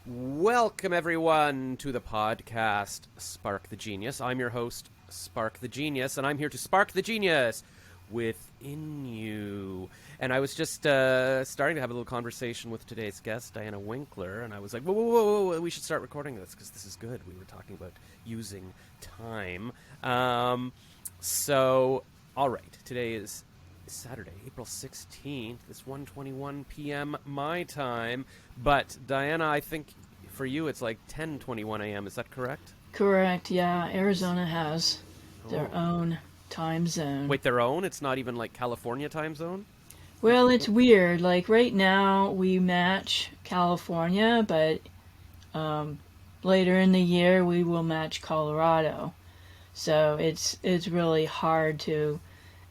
Welcome, everyone, to the podcast Spark the Genius. I'm your host, Spark the Genius, and I'm here to spark the genius within you. And I was just starting to have a little conversation with today's guest, Diana Winkler, and I was like, whoa, we should start recording this because this is good. We were talking about using time. All right, today is Saturday, April 16th. It's 1:21 p.m. my time. But, Diana, I think for you it's like 10:21 a.m. Is that correct? Correct, yeah. Arizona has their own time zone. Wait, their own? It's not even like California time zone? Well, it's weird. Like right now we match California, but later in the year we will match Colorado. So it's really hard to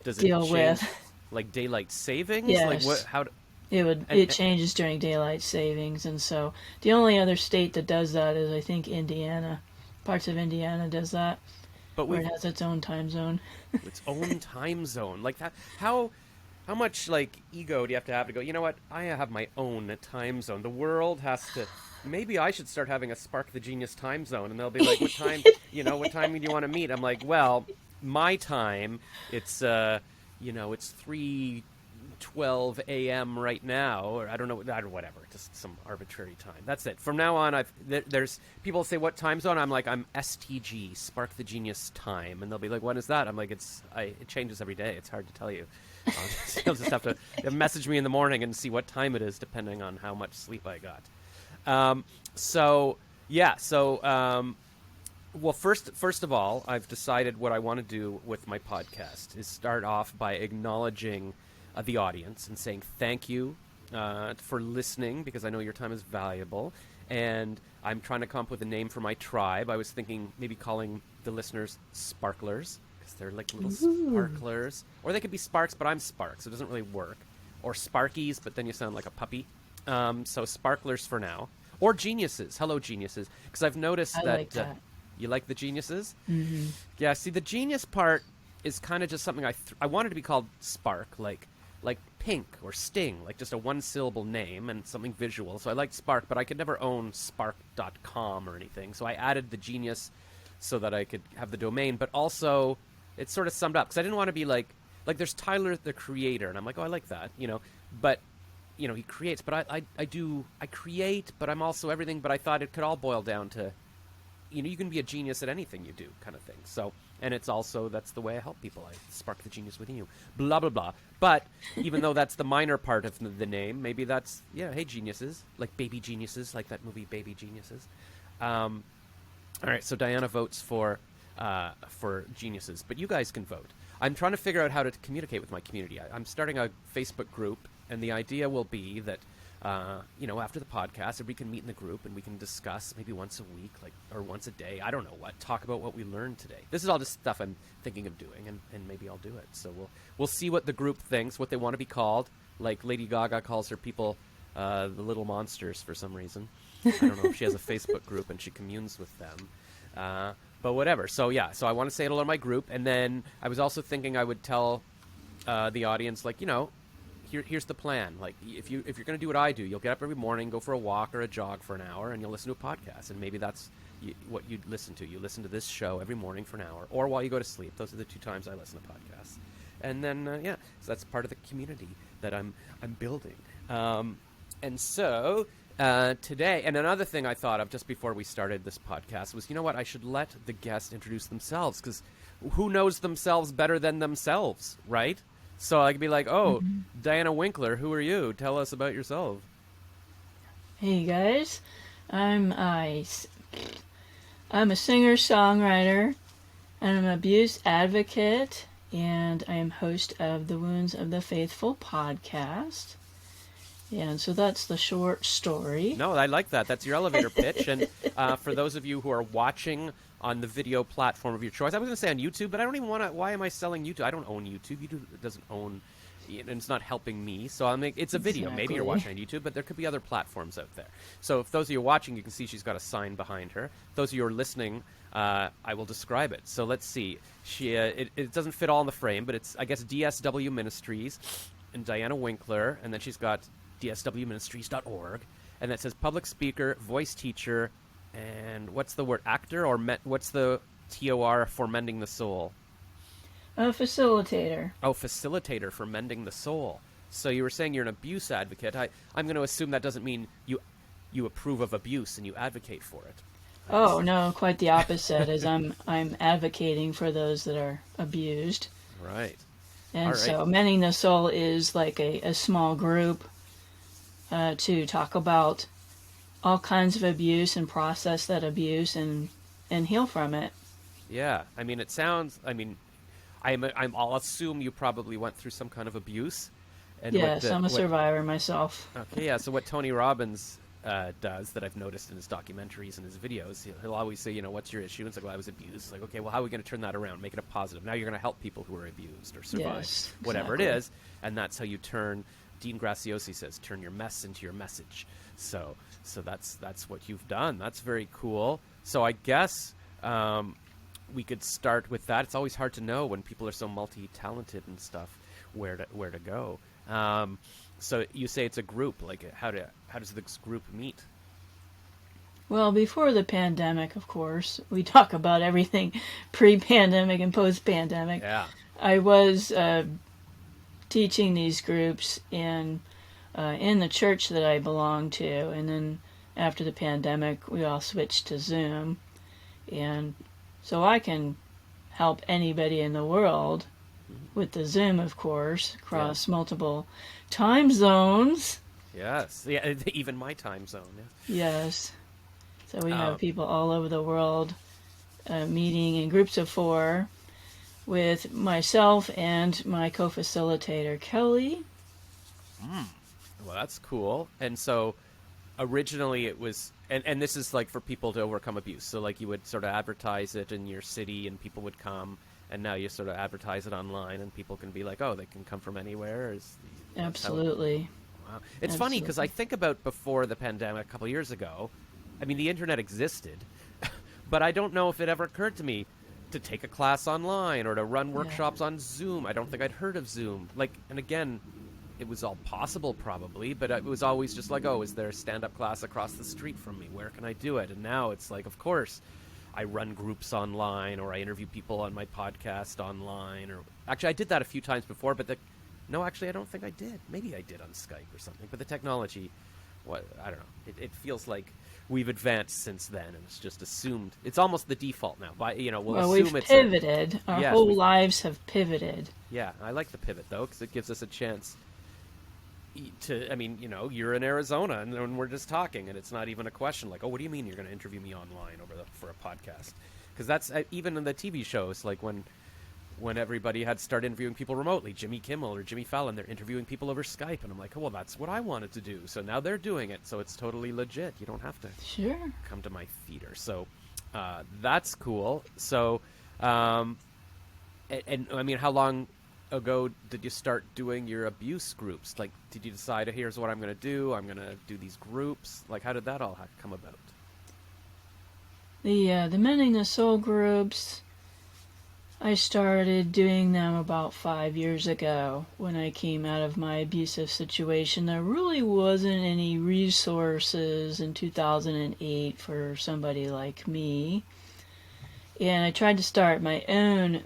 Does it deal change, with. like daylight savings? Yes. Like what? How? It changes during daylight savings, and so the only other state that does that is I think Indiana. Parts of Indiana does that, But where it has its own time zone. its own time zone. Like that. How much like ego do you have to go? You know what? I have my own time zone. The world has to. Maybe I should start having a Spark the Genius time zone, and they'll be like, "What time? What time do you want to meet?" I'm like, "Well, my time. It's it's 3:12 a.m. right now, or I don't know, whatever, just some arbitrary time. That's it. From now on, there's people say what time zone. I'm like, I'm STG, Spark the Genius time, and they'll be like, "What is that?" I'm like, it changes every day. It's hard to tell you. You'll just have to message me in the morning and see what time it is, depending on how much sleep I got. Well, first of all, I've decided what I want to do with my podcast is start off by acknowledging the audience and saying thank you for listening, because I know your time is valuable. And I'm trying to come up with a name for my tribe. I was thinking maybe calling the listeners Sparklers, because they're like little sparklers. Or they could be Sparks, but I'm Sparks, so it doesn't really work. Or Sparkies, but then you sound like a puppy. So Sparklers for now. Or Geniuses. Hello, Geniuses. Because I've noticed I like that. You like the Geniuses? Mm-hmm. Yeah, see, the genius part is kind of just something I wanted to be called Spark, like Pink or Sting, like just a one-syllable name and something visual. So I liked Spark, but I could never own spark.com or anything. So I added the Genius so that I could have the domain, but also it sort of summed up, because I didn't want to be like there's Tyler, the creator, and I'm like, oh, I like that, but he creates, but I create, but I'm also everything. But I thought it could all boil down to, you can be a genius at anything you do, kind of thing. So, and it's also, that's the way I help people. I spark the genius within you, blah, blah, blah. But even though that's the minor part of the name, maybe that's, hey, geniuses, like baby geniuses, like that movie Baby Geniuses. All right, so Diana votes for geniuses, but you guys can vote. I'm trying to figure out how to communicate with my community. I'm starting a Facebook group, and the idea will be that, after the podcast, everybody can meet in the group and we can discuss maybe once a week, or once a day. I don't know what. Talk about what we learned today. This is all just stuff I'm thinking of doing, and maybe I'll do it. So we'll see what the group thinks, what they want to be called. Like Lady Gaga calls her people the Little Monsters for some reason. I don't know if she has a Facebook group and she communes with them. But whatever. So yeah. So I want to say hello to my group, and then I was also thinking I would tell the audience, here's the plan. Like, if you're going to do what I do, you'll get up every morning, go for a walk or a jog for an hour, and you'll listen to a podcast. And maybe that's what you'd listen to. You listen to this show every morning for an hour, or while you go to sleep. Those are the two times I listen to podcasts. And then, so that's part of the community that I'm building. And so today, and another thing I thought of just before we started this podcast was, I should let the guest introduce themselves, because who knows themselves better than themselves, right? So I could be like, Diana Winkler, who are you? Tell us about yourself. Hey guys, I'm a singer-songwriter, and I'm an abuse advocate, and I am host of the Wounds of the Faithful podcast. And so that's the short story. No, I like that. That's your elevator pitch. And for those of you who are watching on the video platform of your choice, I was going to say on YouTube, but I don't even want to. Why am I selling YouTube? I don't own YouTube. YouTube doesn't own, and it's not helping me. So it's a video. Exactly. Maybe you're watching on YouTube, but there could be other platforms out there. So if those of you watching, you can see she's got a sign behind her. Those of you who are listening, I will describe it. So let's see. It doesn't fit all in the frame, but it's, I guess, DSW Ministries and Diana Winkler, and then she's got DSWministries.org. and that says public speaker, voice teacher, and what's the word, actor, or what's the TOR for mending the soul? A facilitator. Oh, facilitator for mending the soul. So you were saying you're an abuse advocate. I'm going to assume that doesn't mean you approve of abuse and you advocate for it. Oh no, quite the opposite. As I'm advocating for those that are abused. Right. And All right. so Mending the Soul is like a small group to talk about all kinds of abuse and process that abuse and heal from it. Yeah. I mean, it sounds. I mean, I'll assume you probably went through some kind of abuse. And Yes, I'm a survivor myself. Okay. Yeah. So what Tony Robbins does that I've noticed in his documentaries and his videos, he'll always say, what's your issue? And it's like, well, I was abused. It's like, okay, well, how are we going to turn that around, make it a positive? Now you're going to help people who are abused or survive, yes, whatever exactly. it is. And that's how you turn, Dean Graziosi says, turn your mess into your message. So that's what you've done. That's very cool. So I guess we could start with that. It's always hard to know when people are so multi-talented and stuff where to go. So you say it's a group. Like, how does this group meet? Well, before the pandemic, of course, we talk about everything pre-pandemic and post-pandemic. Yeah. I was teaching these groups in the church that I belong to, and then after the pandemic, we all switched to Zoom, and so I can help anybody in the world with the Zoom, of course, across multiple time zones. Yes. Yeah. Even my time zone. Yeah. Yes. So we have people all over the world meeting in groups of 4 with myself and my co-facilitator, Kelly. Well, that's cool. And so originally it was, and this is like for people to overcome abuse. So like you would sort of advertise it in your city and people would come, and now you sort of advertise it online and people can be like, oh, they can come from anywhere. Absolutely. Wow. It's funny because I think about before the pandemic a couple of years ago, I mean, the internet existed, but I don't know if it ever occurred to me to take a class online or to run workshops on Zoom. I don't think I'd heard of Zoom. Like, and again, it was all possible probably, but it was always just like, oh, is there a stand-up class across the street from me? Where can I do it? And now it's like, of course, I run groups online, or I interview people on my podcast online, or actually I did that a few times before, but no, actually I don't think I did. Maybe I did on Skype or something, but the technology, I don't know. It feels like we've advanced since then, and it's just assumed. It's almost the default now. We'll assume we've it's pivoted. Our whole lives have pivoted. Yeah, I like the pivot though, because it gives us a chance to. I mean, you're in Arizona, and we're just talking, and it's not even a question like, oh, what do you mean you're going to interview me online for a podcast? Because that's even in the TV shows, like when everybody had started interviewing people remotely, Jimmy Kimmel or Jimmy Fallon, they're interviewing people over Skype, and I'm like, oh, well, that's what I wanted to do. So now they're doing it, so it's totally legit. You don't have to come to my theater. So that's cool. So, and I mean, how long ago did you start doing your abuse groups? Like, did you decide, here's what I'm going to do? I'm going to do these groups. Like, how did that all come about? The Mending the Soul groups, I started doing them about 5 years ago when I came out of my abusive situation. There really wasn't any resources in 2008 for somebody like me. And I tried to start my own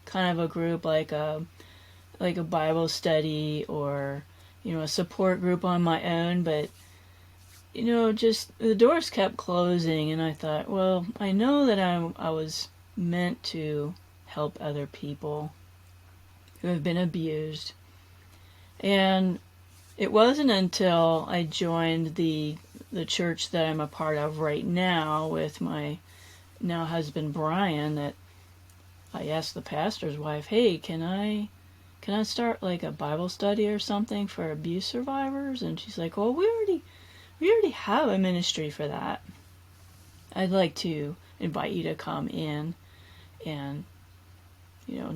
kind of a group, like a Bible study or, a support group on my own, but just the doors kept closing, and I thought, well, I know that I was meant to help other people who have been abused. And it wasn't until I joined the church that I'm a part of right now with my now husband Brian that I asked the pastor's wife, hey, can I start like a Bible study or something for abuse survivors? And she's like, well, we already have a ministry for that. I'd like to invite you to come in and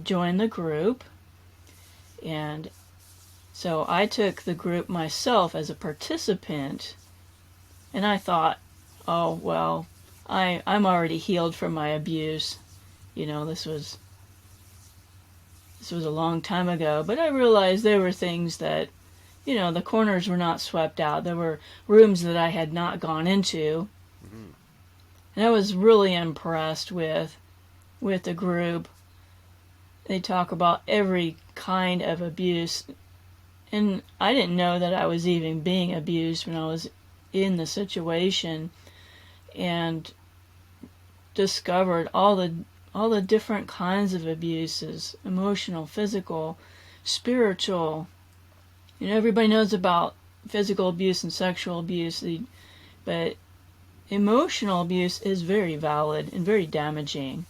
join the group. And so I took the group myself as a participant, and I thought, oh well, I'm already healed from my abuse. This was a long time ago, but I realized there were things that the corners were not swept out. There were rooms that I had not gone into. Mm-hmm. And I was really impressed with the group. They talk about every kind of abuse. And I didn't know that I was even being abused when I was in the situation, and discovered all the different kinds of abuses: emotional, physical, spiritual. Everybody knows about physical abuse and sexual abuse, but emotional abuse is very valid and very damaging.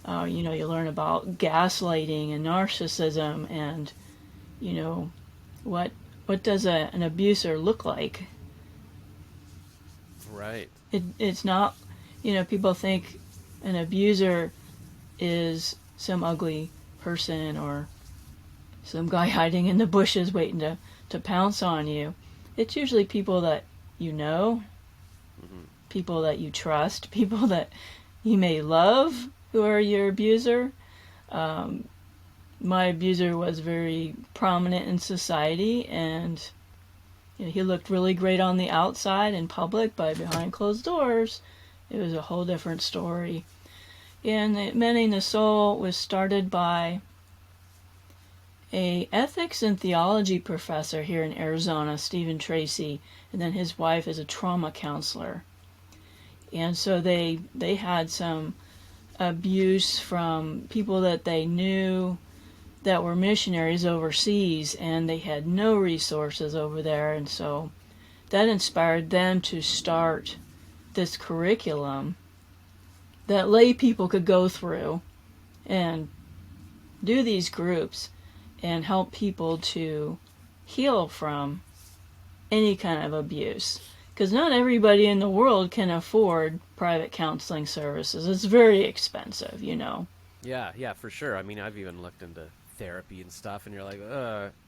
You learn about gaslighting and narcissism, and what does an abuser look like? Right. It's not, people think an abuser is some ugly person or some guy hiding in the bushes waiting to pounce on you. It's usually people that you know, Mm-hmm. people that you trust, people that you may love who are your abuser. My abuser was very prominent in society, and he looked really great on the outside in public, but behind closed doors, it was a whole different story. And Mending the Soul was started by a ethics and theology professor here in Arizona, Stephen Tracy, and then his wife is a trauma counselor. And so they had some abuse from people that they knew that were missionaries overseas, and they had no resources over there, and so that inspired them to start this curriculum that lay people could go through and do these groups and help people to heal from any kind of abuse. Because not everybody in the world can afford private counseling services. It's very expensive, Yeah, for sure. I mean, I've even looked into therapy and stuff, and you're like,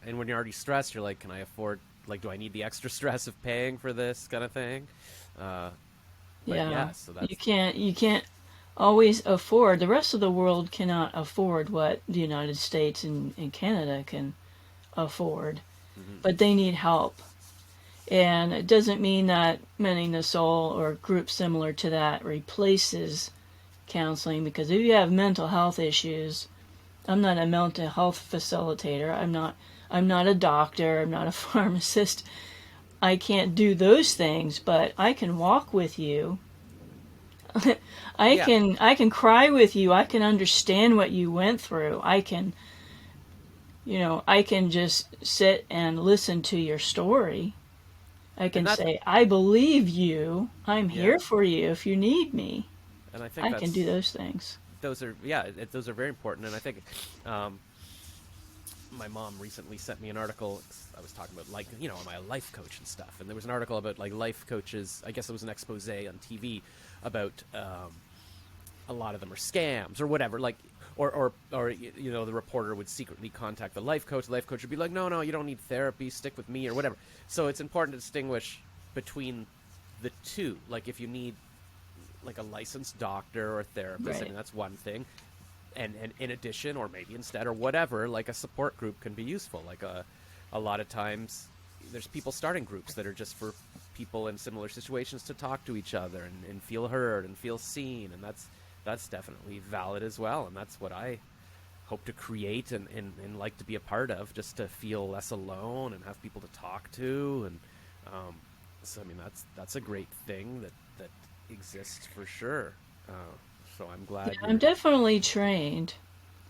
and when you're already stressed, you're like, can I afford, like, do I need the extra stress of paying for this kind of thing? Yeah, so that's... you can't always afford. The rest of the world cannot afford what the United States and Canada can afford, Mm-hmm. but they need help. And it doesn't mean that Mending the Soul or groups similar to that replaces counseling, because if you have mental health issues, I'm not a mental health facilitator. I'm not a doctor. I'm not a pharmacist. I can't do those things, but I can walk with you. I can cry with you. I can understand what you went through. I can just sit and listen to your story. I can say, I believe you. I'm here for you if you need me. And I think I can do those things. Those are those are very important. And I think my mom recently sent me an article. I was talking about, like, am I a life coach and stuff, and there was an article about, like, life coaches. I guess it was an expose on TV about a lot of them are scams or whatever, like, or the reporter would secretly contact the life coach. The life coach would be like, no, you don't need therapy, stick with me or whatever. So it's important to distinguish between the two. Like, if you need, like, a licensed doctor or a therapist, right. I mean, that's one thing. And in addition, or maybe instead, or whatever, like, a support group can be useful. Like, a lot of times there's people starting groups that are just for people in similar situations to talk to each other and feel heard and feel seen, and that's definitely valid as well. And that's what I hope to create and like to be a part of, just to feel less alone and have people to talk to. And so I mean, that's a great thing that exists for sure. So I'm glad. Yeah, I'm definitely trained.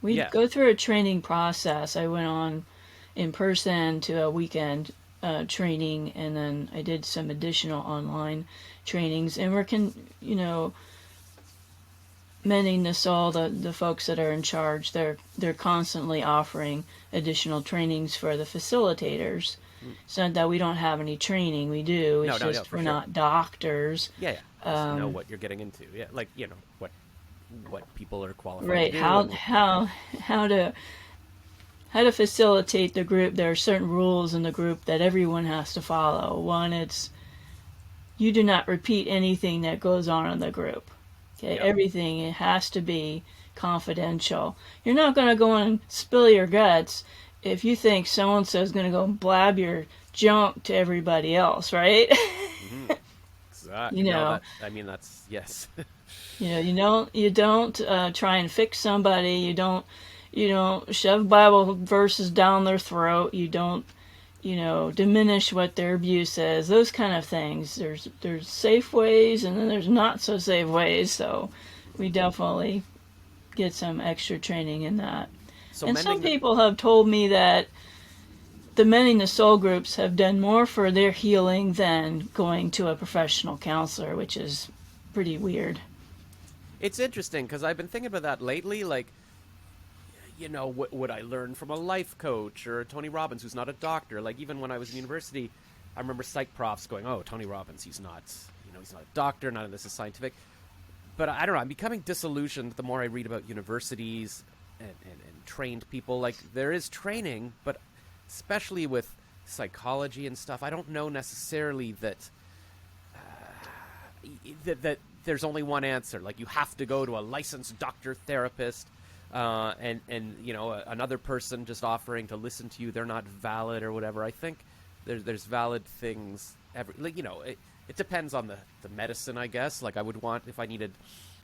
We go through a training process. I went on in person to a weekend training, and then I did some additional online trainings. And Mending the Soul, the folks that are in charge, they're constantly offering additional trainings for the facilitators. It's not that we don't have any training. We do. It's just we're not doctors. Yeah. Just know what you're getting into. Yeah, like, what people are qualified right, to do. How to facilitate the group. There are certain rules in the group that everyone has to follow. One, it's you do not repeat anything that goes on in the group. Okay, everything, it has to be confidential. You're not going to go and spill your guts if you think so and so is going to go blab your junk to everybody else, right? Hmm. Exactly. you No, know, that I mean that's yes. you don't try and fix somebody. You don't shove Bible verses down their throat. You don't diminish what their abuse is. Those kind of things. There's safe ways, and then there's not so safe ways. So we definitely get some extra training in that. So And some mending the people have told me that the Mending the Soul groups have done more for their healing than going to a professional counselor, which is pretty weird. It's interesting because I've been thinking about that lately. Like, would I learn from a life coach or Tony Robbins, who's not a doctor? Like, even when I was in university, I remember psych profs going, "Oh, Tony Robbins, he's not, he's not a doctor. None of this is scientific." But I don't know. I'm becoming disillusioned the more I read about universities and trained people. Like, there is training, but especially with psychology and stuff, I don't know necessarily that there's only one answer. Like, you have to go to a licensed doctor therapist, and another person just offering to listen to you, they're not valid or whatever. I think there's valid things it depends on the medicine, I guess. Like, I would want, if I needed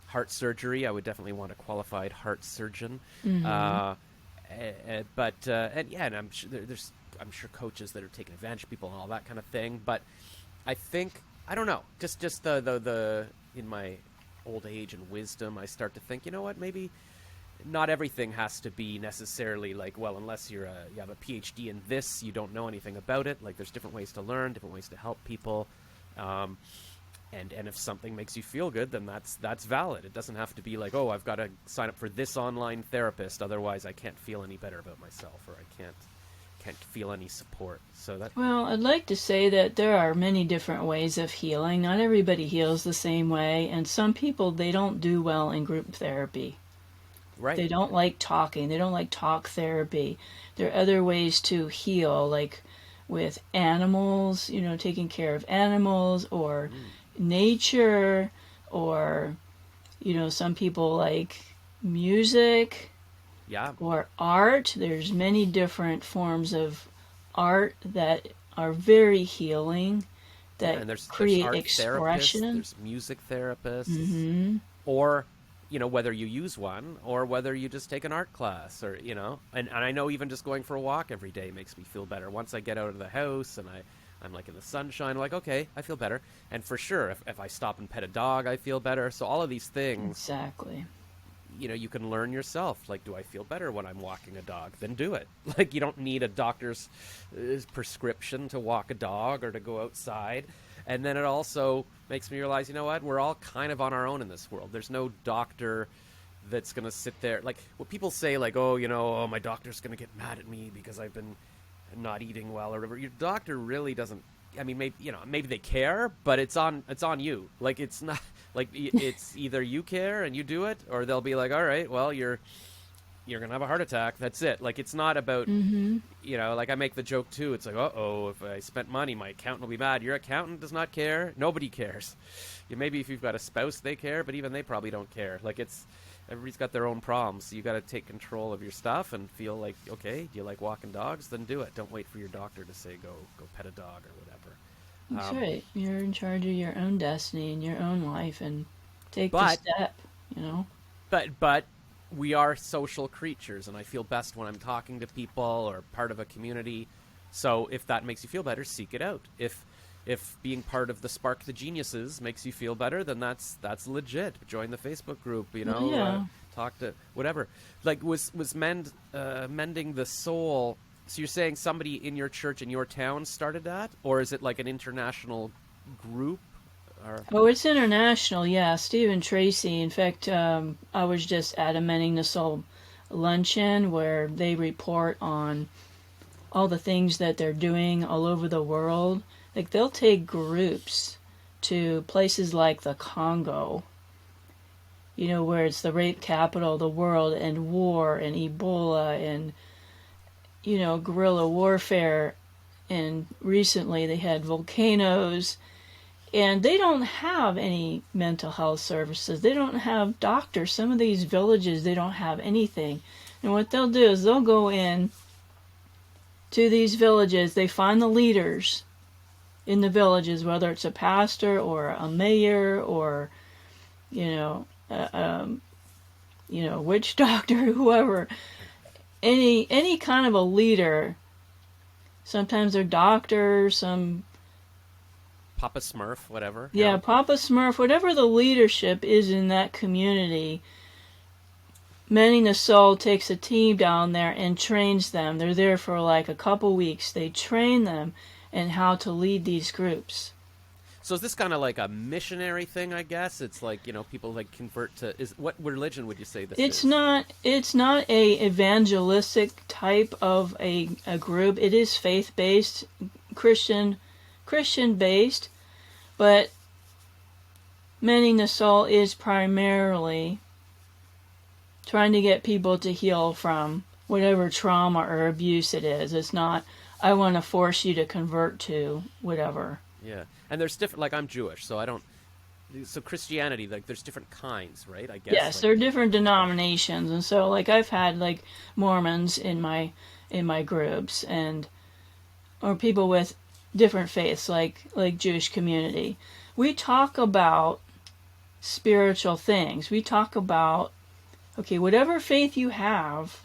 heart surgery, I would definitely want a qualified heart surgeon. And I'm sure I'm sure coaches that are taking advantage of people and all that kind of thing. But I think, I don't know, just the in my old age and wisdom, I start to think, you know what, maybe not everything has to be necessarily like, well, unless you have a PhD in this, you don't know anything about it. Like, there's different ways to learn, different ways to help people. And if something makes you feel good, then that's valid. It doesn't have to be like, oh, I've got to sign up for this online therapist, otherwise I can't feel any better about myself, or I can't feel any support. So that, Well, I'd like to say that there are many different ways of healing. Not everybody heals the same way, and some people, they don't do well in group therapy. right? They don't like talking. They don't like talk therapy. There are other ways to heal, like with animals, taking care of animals, or nature, or, some people like music Yeah. or art. There's many different forms of art that are very healing, that And there's create art therapists, expression. there's music therapists, Hmm. or whether you use one or whether you just take an art class, or and I know even just going for a walk every day makes me feel better. Once I get out of the house and I'm like in the sunshine, I'm like, okay, I feel better. And for sure, if I stop and pet a dog, I feel better. So all of these things, Exactly. you can learn yourself. Like, do I feel better when I'm walking a dog? Then do it. Like, you don't need a doctor's prescription to walk a dog or to go outside. And then it also makes me realize, you know what? We're all kind of on our own in this world. There's no doctor that's going to sit there. Like, what people say, like, oh, my doctor's going to get mad at me because I've been not eating well or whatever. Your doctor really doesn't. I mean, maybe they care, but it's on you. Like, it's not like it's either you care and you do it, or they'll be like, all right, well, you're gonna have a heart attack. That's it. Like, it's not about like, I make the joke too. It's like, if I spent money, my accountant will be mad. Your accountant does not care. Nobody cares. Maybe if you've got a spouse, they care, but even they probably don't care. Like, everybody's got their own problems. So you got to take control of your stuff and feel like, okay, do you like walking dogs? Then do it. Don't wait for your doctor to say go pet a dog or whatever. That's right. You're in charge of your own destiny and your own life, and take the But step. but we are social creatures, and I feel best when I'm talking to people or part of a community. So if that makes you feel better, seek it out. If being part of the Spark the Geniuses makes you feel better, then that's legit. Join the Facebook group, Yeah. talk to whatever. Like, was mending the soul. So you're saying somebody in your church in your town started that, or is it like an international group? Or... Oh, it's international, yeah. Stephen Tracy. In fact, I was just at a Mending the Soul luncheon where they report on all the things that they're doing all over the world. Like, they'll take groups to places like the Congo, where it's the rape capital of the world, and war, and Ebola, and, guerrilla warfare. And recently they had volcanoes. And they don't have any mental health services. They don't have doctors. Some of these villages, they don't have anything. And what they'll do is they'll go in to these villages. They find the leaders in the villages, whether it's a pastor or a mayor or, you know, witch doctor, whoever, any kind of a leader. Sometimes they're doctors, some Papa Smurf, whatever. yeah, Papa Smurf, whatever the leadership is in that community. Mending the Soul takes a team down there and trains them. They're there for like a couple weeks. They train them in how to lead these groups. So is this kind of like a missionary thing, I guess? It's like, people like convert to what religion would you say this is? It's not a evangelistic type of a group. It is faith-based, Christian based, but Mending the Soul is primarily trying to get people to heal from whatever trauma or abuse it is. It's not, I want to force you to convert to whatever. Yeah. And there's different, like I'm Jewish, so I don't, so Christianity, like there's different kinds, right? I guess. Yes, there are different denominations. And so like I've had like Mormons in my groups or people with different faiths like Jewish community. We talk about spiritual things. We talk about, okay, whatever faith you have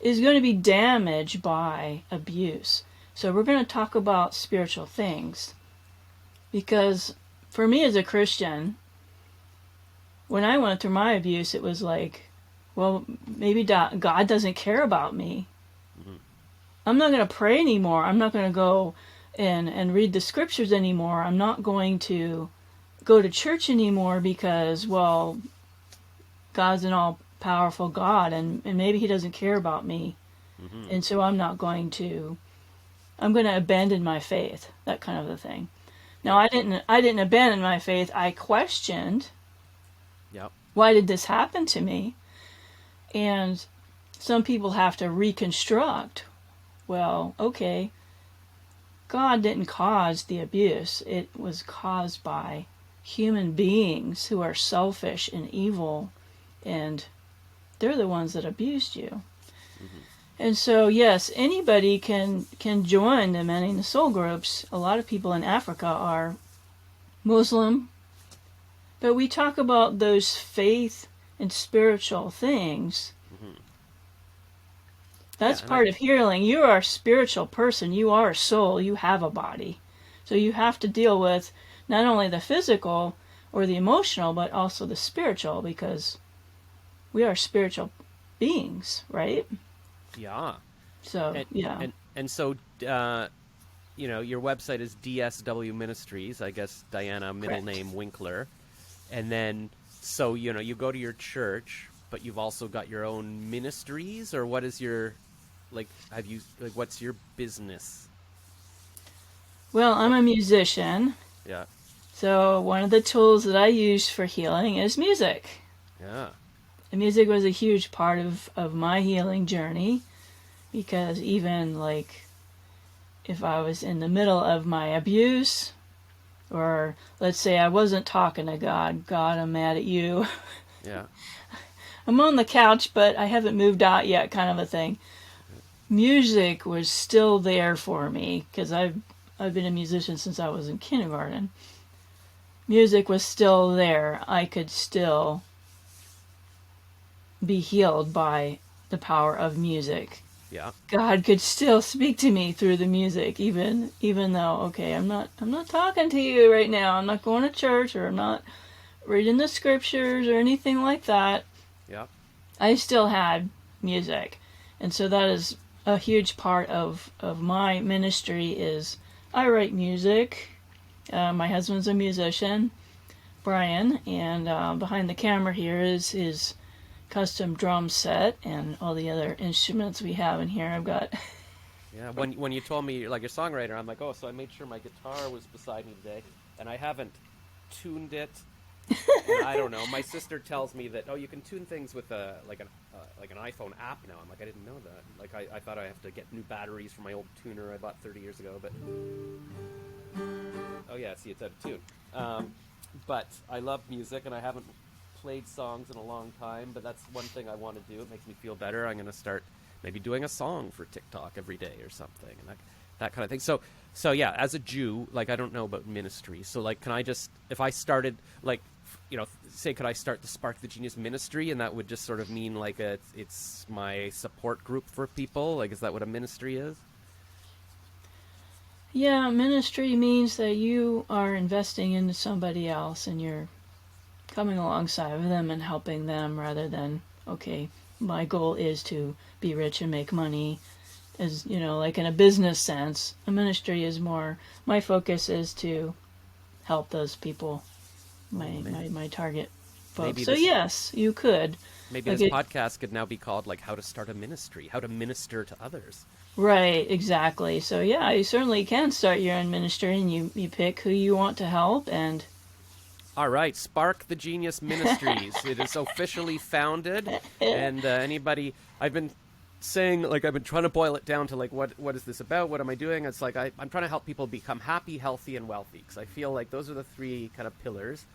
is going to be damaged by abuse. So we're going to talk about spiritual things. Because for me as a Christian, when I went through my abuse, it was like, well, maybe God doesn't care about me. Mm-hmm. I'm not going to pray anymore. I'm not going to go and read the scriptures anymore. I'm not going to go to church anymore because, well, God's an all-powerful God, and maybe he doesn't care about me. Mm-hmm. And so I'm going to abandon my faith, that kind of a thing. Now, I didn't abandon my faith. I questioned, yep, why did this happen to me? And some people have to reconstruct, well, okay, God didn't cause the abuse. It was caused by human beings who are selfish and evil, and they're the ones that abused you. Mm-hmm. And so, yes, anybody can join the Mending the Soul groups. A lot of people in Africa are Muslim, but we talk about those faith and spiritual things. Mm-hmm. That's part of healing. You are a spiritual person. You are a soul. You have a body. So you have to deal with not only the physical or the emotional, but also the spiritual, because we are spiritual beings, right? Yeah. So, yeah. And so, your website is DSW Ministries, I guess Diana, middle name Winkler. And then, so, you go to your church, but you've also got your own ministries, or what is your, what's your business? Well, I'm a musician. Yeah. So one of the tools that I use for healing is music. Yeah. And music was a huge part of my healing journey, because even if I was in the middle of my abuse, or let's say I wasn't talking to God, I'm mad at you. Yeah. I'm on the couch, but I haven't moved out yet, kind of a thing. Music was still there for me, because I've been a musician since I was in kindergarten. Music was still there. I could still be healed by the power of music. Yeah. God could still speak to me through the music, even though, okay, I'm not talking to you right now. I'm not going to church, or I'm not reading the scriptures or anything like that. Yeah. I still had music. And so that is a huge part of my ministry is I write music. My husband's a musician, Brian, and behind the camera here is his custom drum set and all the other instruments we have in here. I've got... Yeah, when you told me you're a songwriter, I'm like, oh, so I made sure my guitar was beside me today, and I haven't tuned it. And I don't know. My sister tells me that, oh, you can tune things with an iPhone app now. I'm like, I didn't know that. I thought I have to get new batteries for my old tuner I bought 30 years ago, but... Oh, yeah, see, it's out of tune. But I love music, and I haven't played songs in a long time, but that's one thing I want to do. It makes me feel better. I'm going to start maybe doing a song for TikTok every day or something, and that kind of thing. So yeah, as a Jew, like I don't know about ministry. So like, can I just, if I started like, say, could I start the Spark the Genius ministry, and that would just sort of mean like it's my support group for people? Like, is that what a ministry is? Yeah, ministry means that you are investing into somebody else and you're coming alongside of them and helping them rather than, okay, my goal is to be rich and make money. As like in a business sense, a ministry is more, my focus is to help those people, my target folks. So yes, you could. Maybe like this podcast could now be called like How to Start a Ministry, How to Minister to Others. Right, exactly. So yeah, you certainly can start your own ministry, and you pick who you want to help. And all right, Spark the Genius Ministries. It is officially founded, and anybody, I've been saying, like, I've been trying to boil it down to like, what is this about? What am I doing? It's like I'm trying to help people become happy, healthy, and wealthy, because I feel like those are the three kind of pillars.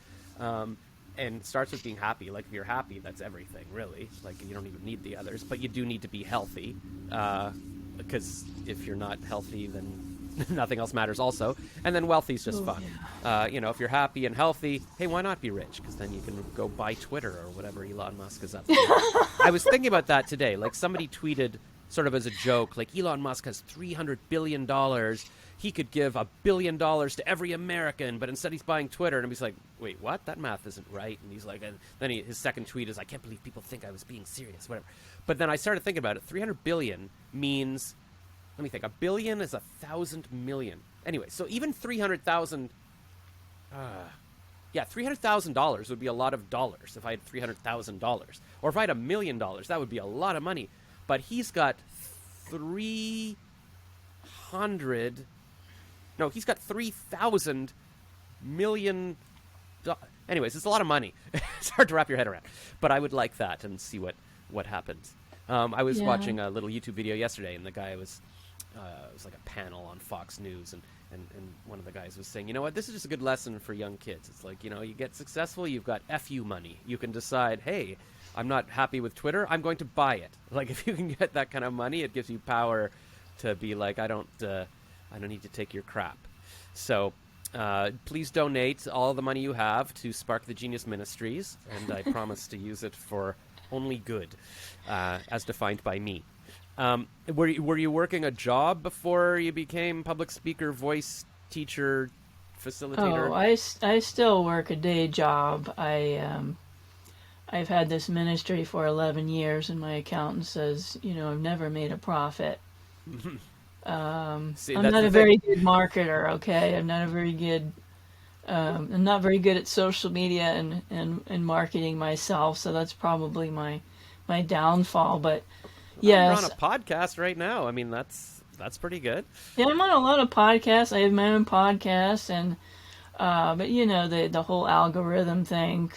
And it starts with being happy. Like, if you're happy, that's everything, really. Like, you don't even need the others, but you do need to be healthy, because if you're not healthy, then nothing else matters also. And then wealthy's just fun. Yeah. If you're happy and healthy, hey, why not be rich? Because then you can go buy Twitter or whatever Elon Musk is up to. I was thinking about that today. Like, somebody tweeted sort of as a joke, like, Elon Musk has $300 billion. He could give $1 billion to every American, but instead he's buying Twitter. And he's like, wait, what? That math isn't right. And he's like, and then his second tweet is, I can't believe people think I was being serious, whatever. But then I started thinking about it. 300 billion means, let me think, 1 billion is 1,000 million. Anyway, so even 300,000, $300,000 would be a lot of dollars if I had $300,000. Or if I had $1 million, that would be a lot of money. But he's got 3,000 million. Anyways, it's a lot of money. It's hard to wrap your head around. But I would like that and see what happens. I was watching a little YouTube video yesterday, and the guy was, it was like a panel on Fox News, and one of the guys was saying, you know what, this is just a good lesson for young kids. It's like, you get successful, you've got FU money. You can decide, hey, I'm not happy with Twitter, I'm going to buy it. Like, if you can get that kind of money, it gives you power to be like, I don't need to take your crap. So please donate all the money you have to Spark the Genius Ministries, and I promise to use it for only good, as defined by me. Were you working a job before you became public speaker, voice teacher, facilitator? Oh, I still work a day job. I've had this ministry for 11 years, and my accountant says, I've never made a profit. See, I'm not a very good marketer, okay? I'm not very good at social media and marketing myself, so that's probably my downfall. But yes, you're on a podcast right now. I mean, that's pretty good. Yeah, I'm on a lot of podcasts. I have my own podcast, and but the whole algorithm thing.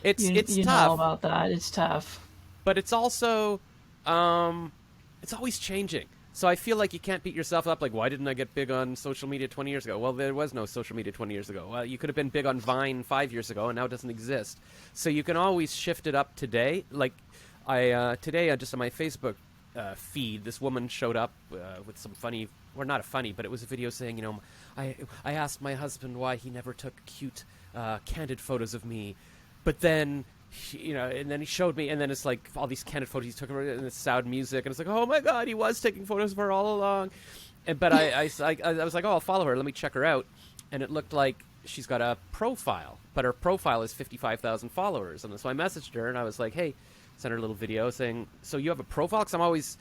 It's you tough. know about that. It's tough. But it's also it's always changing. So I feel like you can't beat yourself up like, why didn't I get big on social media 20 years ago? Well, there was no social media 20 years ago. Well, you could have been big on Vine 5 years ago, and now it doesn't exist. So you can always shift it up today. Like, today, just on my Facebook feed, this woman showed up with some funny, or not a funny, but it was a video saying, I asked my husband why he never took cute, candid photos of me, but then, and then he showed me, and then it's like all these candid photos he took of her, and it's sad music, and it's like, oh my God, he was taking photos of her all along. But I was like, oh, I'll follow her, let me check her out, and it looked like she's got a profile, but her profile is 55,000 followers, and so I messaged her, and I was like, hey, sent her a little video saying, so you have a profile? Because I'm always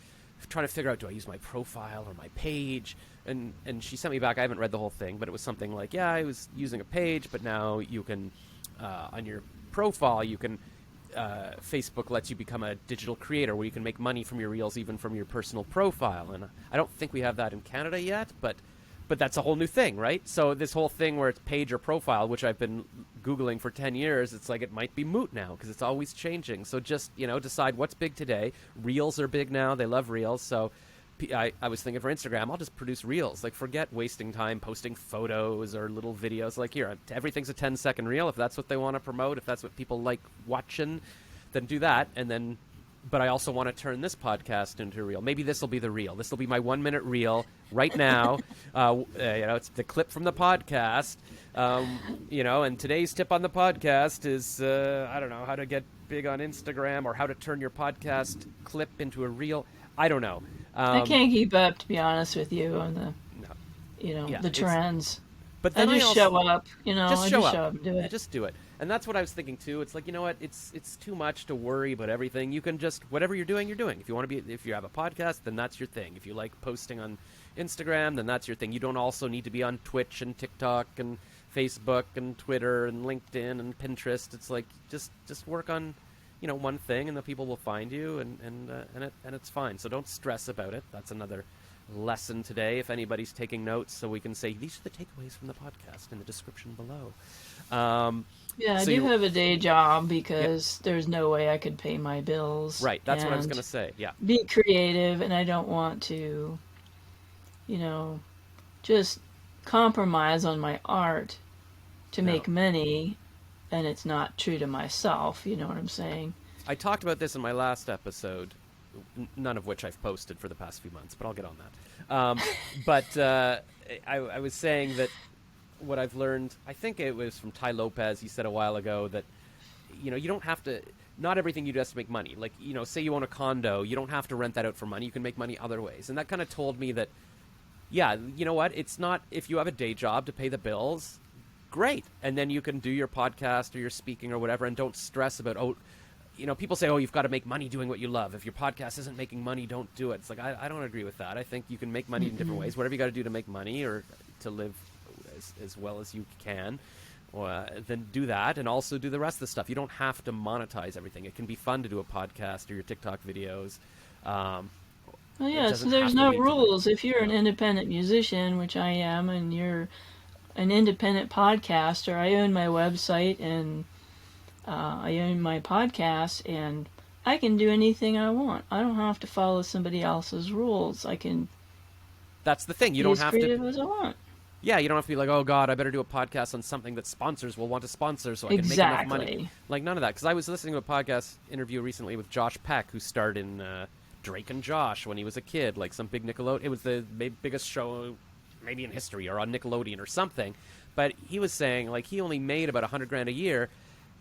trying to figure out, do I use my profile or my page? And she sent me back, I haven't read the whole thing, but it was something like, yeah, I was using a page, but now you can, on your profile, you can, Facebook lets you become a digital creator where you can make money from your reels, even from your personal profile. And I don't think we have that in Canada yet, but that's a whole new thing, right? So this whole thing where it's page or profile, which I've been Googling for 10 years, it's like it might be moot now because it's always changing. So just, decide what's big today. Reels are big now. They love reels. So I was thinking for Instagram, I'll just produce reels. Like, forget wasting time posting photos or little videos. Like, here, everything's a 10-second reel. If that's what they want to promote, if that's what people like watching, then do that. And then but I also want to turn this podcast into a reel. Maybe this will be the reel. This will be my 1-minute reel right now. It's the clip from the podcast. And today's tip on the podcast is, I don't know, how to get big on Instagram or how to turn your podcast clip into a reel. I don't know. I can't keep up, to be honest with you, on the trends. But then I just show up, just show up and do it. Just do it. And that's what I was thinking too. It's like, you know what? It's too much to worry about everything. You can just, whatever you're doing, you're doing. If you have a podcast, then that's your thing. If you like posting on Instagram, then that's your thing. You don't also need to be on Twitch and TikTok and Facebook and Twitter and LinkedIn and Pinterest. It's like just work on, one thing, and the people will find you, and it's fine. So don't stress about it. That's another lesson today. If anybody's taking notes, so we can say these are the takeaways from the podcast in the description below. I do have a day job because there's no way I could pay my bills. Right, that's what I was going to say. Yeah, be creative, and I don't want to, just compromise on my art to make money, and it's not true to myself. You know what I'm saying? I talked about this in my last episode, none of which I've posted for the past few months, but I'll get on that. I was saying that what I've learned, I think it was from Ty Lopez, he said a while ago that, you don't have to, not everything you do has to make money. Like, say you own a condo, you don't have to rent that out for money. You can make money other ways. And that kind of told me that, yeah, you know what? It's not, if you have a day job to pay the bills, great. And then you can do your podcast or your speaking or whatever, and don't stress about, people say, you've got to make money doing what you love. If your podcast isn't making money, don't do it. It's like, I don't agree with that. I think you can make money in different ways. Whatever you got to do to make money or to live as well as you can, then do that, and also do the rest of the stuff. You don't have to monetize everything. It can be fun to do a podcast or your TikTok videos. So there's no rules. If you're an independent musician, which I am, and you're an independent podcaster, I own my website and I own my podcast, and I can do anything I want. I don't have to follow somebody else's rules. I can. That's the thing. You don't have to be as creative as I want. Yeah, you don't have to be like, oh God, I better do a podcast on something that sponsors will want to sponsor so I can make enough money. Like, none of that. Because I was listening to a podcast interview recently with Josh Peck, who starred in Drake and Josh when he was a kid, like some big Nickelodeon. It was the biggest show maybe in history, or on Nickelodeon or something. But he was saying, like, he only made about $100,000 a year,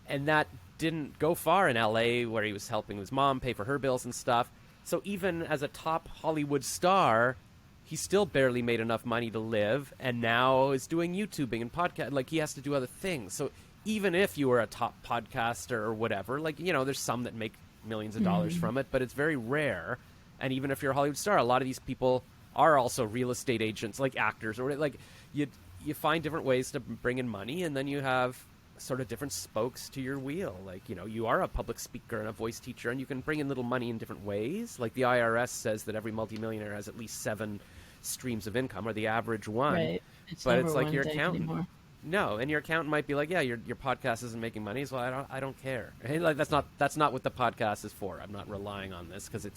and that didn't go far in LA, where he was helping his mom pay for her bills and stuff. So even as a top Hollywood star, he still barely made enough money to live, and now is doing YouTubing and podcast. Like, he has to do other things. So even if you were a top podcaster or whatever, like, there's some that make millions of dollars from it, but it's very rare. And even if you're a Hollywood star, a lot of these people are also real estate agents, like actors, or like you find different ways to bring in money, and then you have sort of different spokes to your wheel. Like, you are a public speaker and a voice teacher, and you can bring in little money in different ways. Like, the IRS says that every multimillionaire has at least 7 streams of income, or the average one. Right. But it's like your accountant. No, and your accountant might be like, yeah, your podcast isn't making money, so I don't care. Hey, like, that's not what the podcast is for. I'm not relying on this, because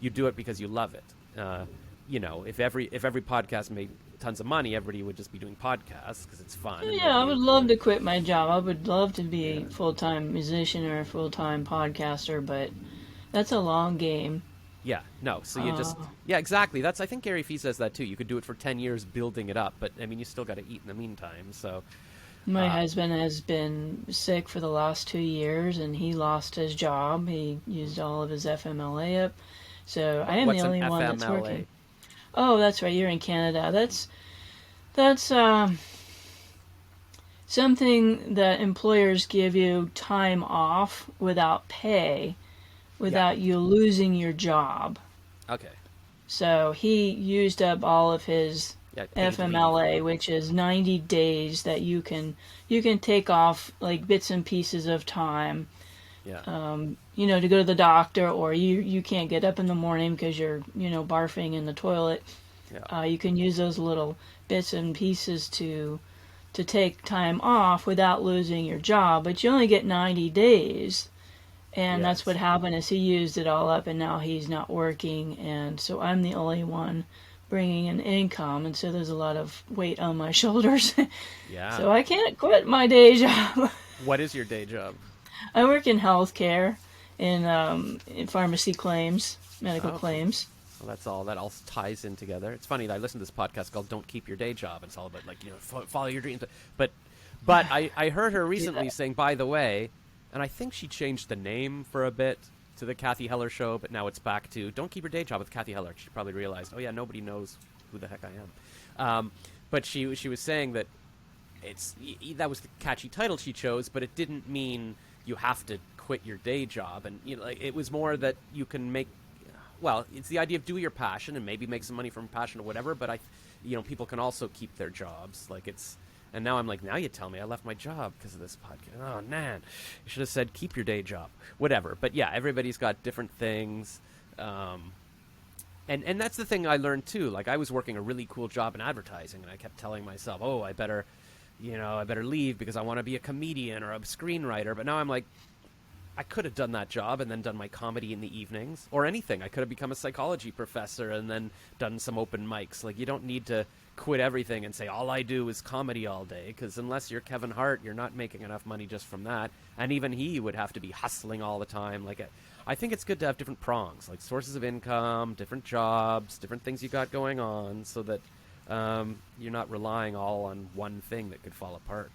you do it because you love it. If every podcast made tons of money, everybody would just be doing podcasts because it's fun. Yeah, I would love to quit my job. I would love to be a full-time musician or a full-time podcaster, but that's a long game. Yeah, no, so you yeah, exactly. I think Gary Fee says that too. You could do it for 10 years building it up, but I mean, you still got to eat in the meantime, so. My husband has been sick for the last 2 years, and he lost his job. He used all of his FMLA up, so I am the only one that's working. Oh, that's right, you're in Canada. That's something that employers give you time off without pay, without you losing your job. Okay. So he used up all of his FMLA, which is 90 days that you can take off, like, bits and pieces of time. Yeah. To go to the doctor, or you can't get up in the morning because you're, barfing in the toilet. Yeah. You can use those little bits and pieces to take time off without losing your job, but you only get 90 days. And that's what happened, is he used it all up, and now he's not working, and so I'm the only one bringing in income, and so there's a lot of weight on my shoulders. Yeah. So I can't quit my day job. What is your day job? I work in healthcare, in pharmacy claims, medical Okay. claims. Well, that all ties in together. It's funny that I listen to this podcast called "Don't Keep Your Day Job." It's all about, like, follow your dreams. But I heard her Do recently that. saying, by the way, and I think she changed the name for a bit to the Kathy Heller Show, but now it's back to "Don't Keep Your Day Job" with Kathy Heller. She probably realized, oh yeah, nobody knows who the heck I am. But she was saying that that was the catchy title she chose, but it didn't mean you have to quit your day job, and like, it was more that you can make. Well, it's the idea of do your passion and maybe make some money from passion or whatever. But people can also keep their jobs. Like, it's. And now I'm like, now you tell me I left my job because of this podcast. Oh man, you should have said keep your day job, whatever. But yeah, everybody's got different things. And that's the thing I learned too. Like, I was working a really cool job in advertising, and I kept telling myself, oh, I better leave because I want to be a comedian or a screenwriter. But now I'm like, I could have done that job and then done my comedy in the evenings or anything. I could have become a psychology professor and then done some open mics. Like, you don't need to quit everything and say, all I do is comedy all day, because unless you're Kevin Hart, you're not making enough money just from that. And even he would have to be hustling all the time. Like, I think it's good to have different prongs, like sources of income, different jobs, different things you got going on, so that you're not relying all on one thing that could fall apart.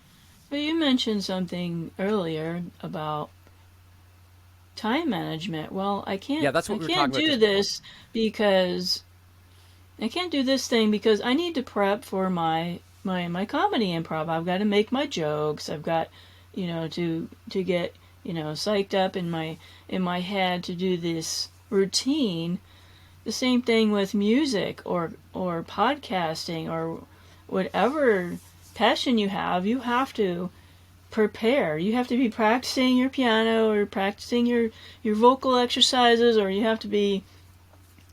But you mentioned something earlier about time management. Well, I can't. Yeah, that's I what we were can't talking about do just before. this because I can't do this thing because I need to prep for my comedy improv. I've got to make my jokes. I've got, to get, psyched up in my head to do this routine. The same thing with music or podcasting or whatever passion you have. You have to prepare. You have to be practicing your piano or practicing your vocal exercises, or you have to be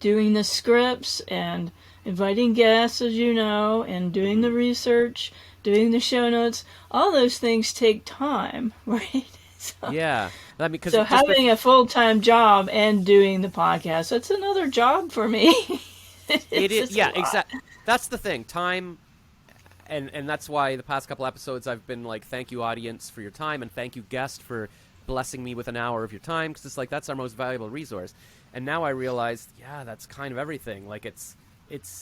doing the scripts and inviting guests, as you know, and doing the research, doing the show notes. All those things take time, right? So, Yeah, I mean, because so having a full-time job and doing the podcast, that's another job for me. it It's is, just a yeah, lot. exactly. That's the thing. Time, and that's why the past couple episodes I've been like, thank you, audience, for your time, and thank you, guest, for blessing me with an hour of your time, because it's like, that's our most valuable resource. And now I realized, yeah, that's kind of everything. Like, it's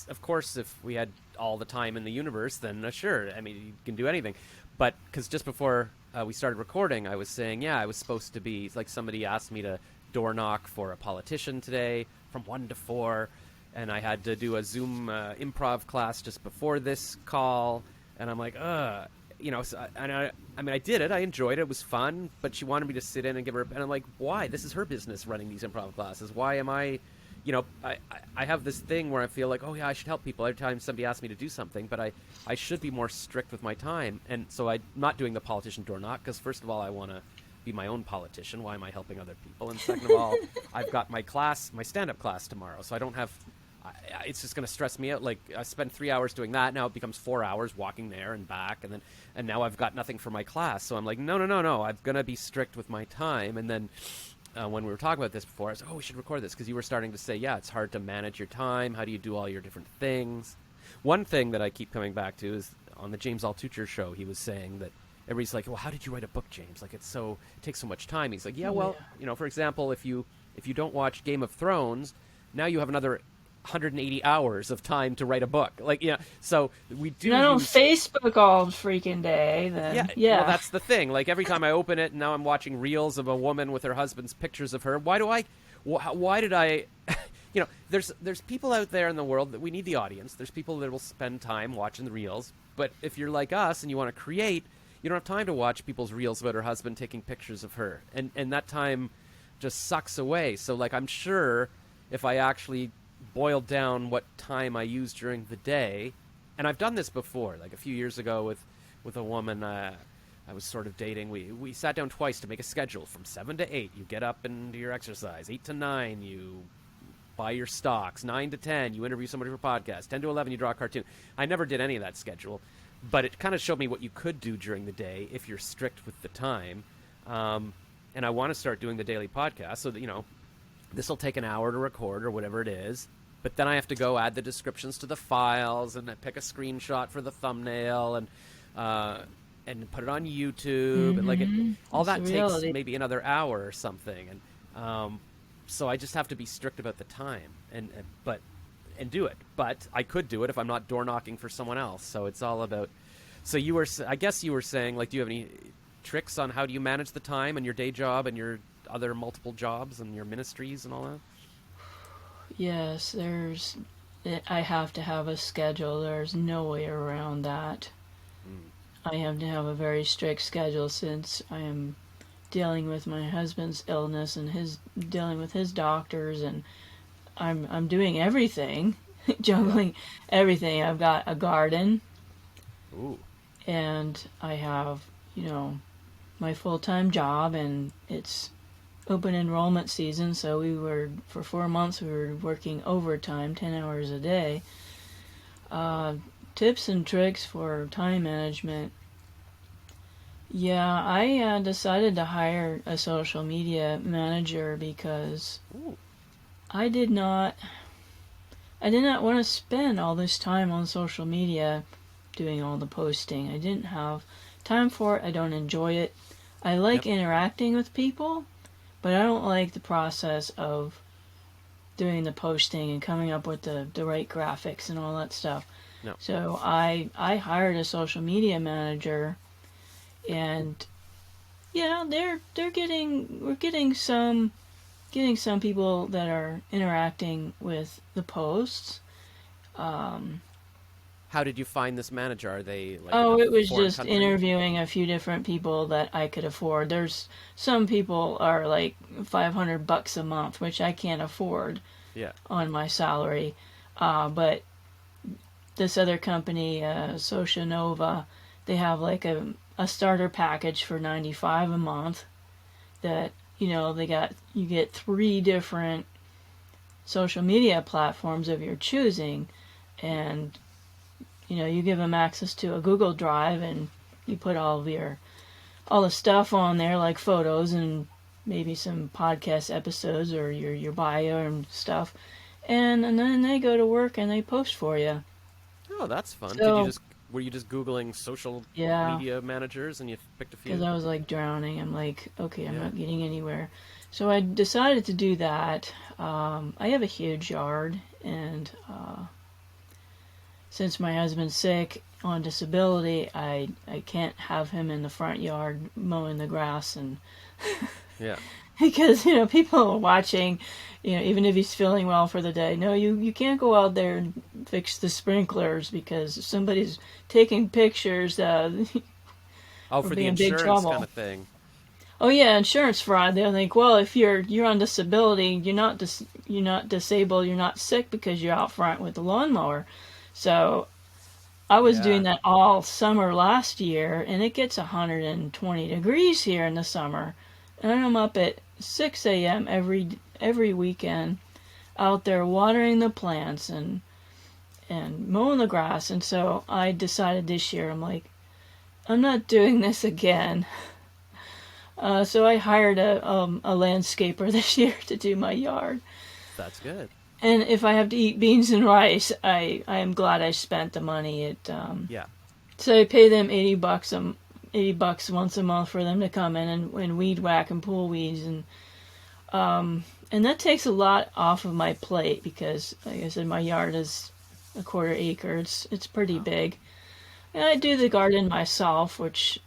of course, if we had all the time in the universe, then sure, I mean, you can do anything. But because just before we started recording, I was saying, yeah, I was supposed to be, like, somebody asked me to door knock for a politician today from 1 to 4, and I had to do a Zoom improv class just before this call, and I'm like, so, and I mean, I did it. I enjoyed it. It was fun, but she wanted me to sit in and give her, and I'm like, why? This is her business running these improv classes. Why am I, I have this thing where I feel like, oh yeah, I should help people every time somebody asks me to do something, but I should be more strict with my time. And so I'm not doing the politician door knock, because first of all, I want to be my own politician. Why am I helping other people? And second of all, I've got my stand-up class tomorrow, so I don't have, it's just going to stress me out. Like, I spend 3 hours doing that. Now it becomes 4 hours walking there and back, and now I've got nothing for my class. So I'm like, no. I'm going to be strict with my time. And then when we were talking about this before, I was like, oh, we should record this, because you were starting to say, yeah, it's hard to manage your time. How do you do all your different things? One thing that I keep coming back to is on the James Altucher show, he was saying that everybody's like, well, how did you write a book, James? Like, it takes so much time. He's like, yeah, well, for example, if you don't watch Game of Thrones, now you have another 180 hours of time to write a book. Like, yeah, so we do Not on use Facebook all freaking day, then. yeah, well, that's the thing. Like, every time I open it, now I'm watching reels of a woman with her husband's pictures of her. Why did I there's people out there in the world that we need the audience. There's people that will spend time watching the reels. But if you're like us and you want to create, you don't have time to watch people's reels about her husband taking pictures of her. And that time just sucks away. So, like, I'm sure if I actually boiled down what time I use during the day, and I've done this before, like a few years ago with a woman I was sort of dating. We sat down twice to make a schedule. From 7 to 8, you get up and do your exercise. 8 to 9, you buy your stocks. 9 to 10, you interview somebody for a podcast. 10 to 11, you draw a cartoon. I never did any of that schedule, but it kind of showed me what you could do during the day if you're strict with the time. And I want to start doing the daily podcast so that, this will take an hour to record or whatever it is. But then I have to go add the descriptions to the files and pick a screenshot for the thumbnail and put it on YouTube. And like all That's that the takes reality. maybe another hour or something. So I just have to be strict about the time and do it. But I could do it if I'm not door knocking for someone else. So it's all about. So I guess you were saying, like, do you have any tricks on how do you manage the time and your day job and your other multiple jobs and your ministries and all that? Yes, I have to have a schedule. There's no way around that. Mm. I have to have a very strict schedule since I am dealing with my husband's illness and his dealing with his doctors, and I'm doing everything, juggling everything. I've got a garden, Ooh. and I have, my full-time job, and it's open enrollment season, so for 4 months we were working overtime, 10 hours a day. Tips and tricks for time management. Yeah, I decided to hire a social media manager because Ooh. I did not want to spend all this time on social media doing all the posting. I didn't have time for it. I don't enjoy it. I like Yep. interacting with people, but I don't like the process of doing the posting and coming up with the right graphics and all that stuff. No. So I hired a social media manager, and yeah, we're getting some people that are interacting with the posts. How did you find this manager? Are they like in Oh, a it was foreign just country? interviewing a few different people that I could afford. There's some people are like $500 a month, which I can't afford Yeah. on my salary. But this other company, Social Nova, they have like a starter package for $95 a month. That you get 3 different social media platforms of your choosing, and you give them access to a Google Drive, and you put all the stuff on there, like photos and maybe some podcast episodes or your bio and stuff, and then they go to work and they post for you. Oh, that's fun. So Were you just Googling social yeah, media managers and you picked a because few? I was like drowning. I'm like, okay, I'm Yeah. not getting anywhere. So I decided to do that. I have a huge yard, and since my husband's sick on disability, I can't have him in the front yard mowing the grass, and Yeah. because people are watching, even if he's feeling well for the day. No, you can't go out there and fix the sprinklers because if somebody's taking pictures. Oh, We'll for be the in big insurance kind trouble. of thing. Oh yeah, insurance fraud. They'll think, well, if you're on disability, you're not disabled, you're not sick because you're out front with the lawnmower. So I was doing Yeah. that all summer last year, and it gets 120 degrees here in the summer, and I'm up at 6 a.m. every weekend out there watering the plants and mowing the grass. And so I decided this year, I'm like, I'm not doing this again. So I hired a landscaper this year to do my yard. That's good. And if I have to eat beans and rice, I am glad I spent the money. Yeah. So I pay them $80 once a month for them to come in and weed whack and pull weeds, and that takes a lot off of my plate because, like I said, my yard is a quarter acre. It's pretty Wow. big. And I do the garden myself, which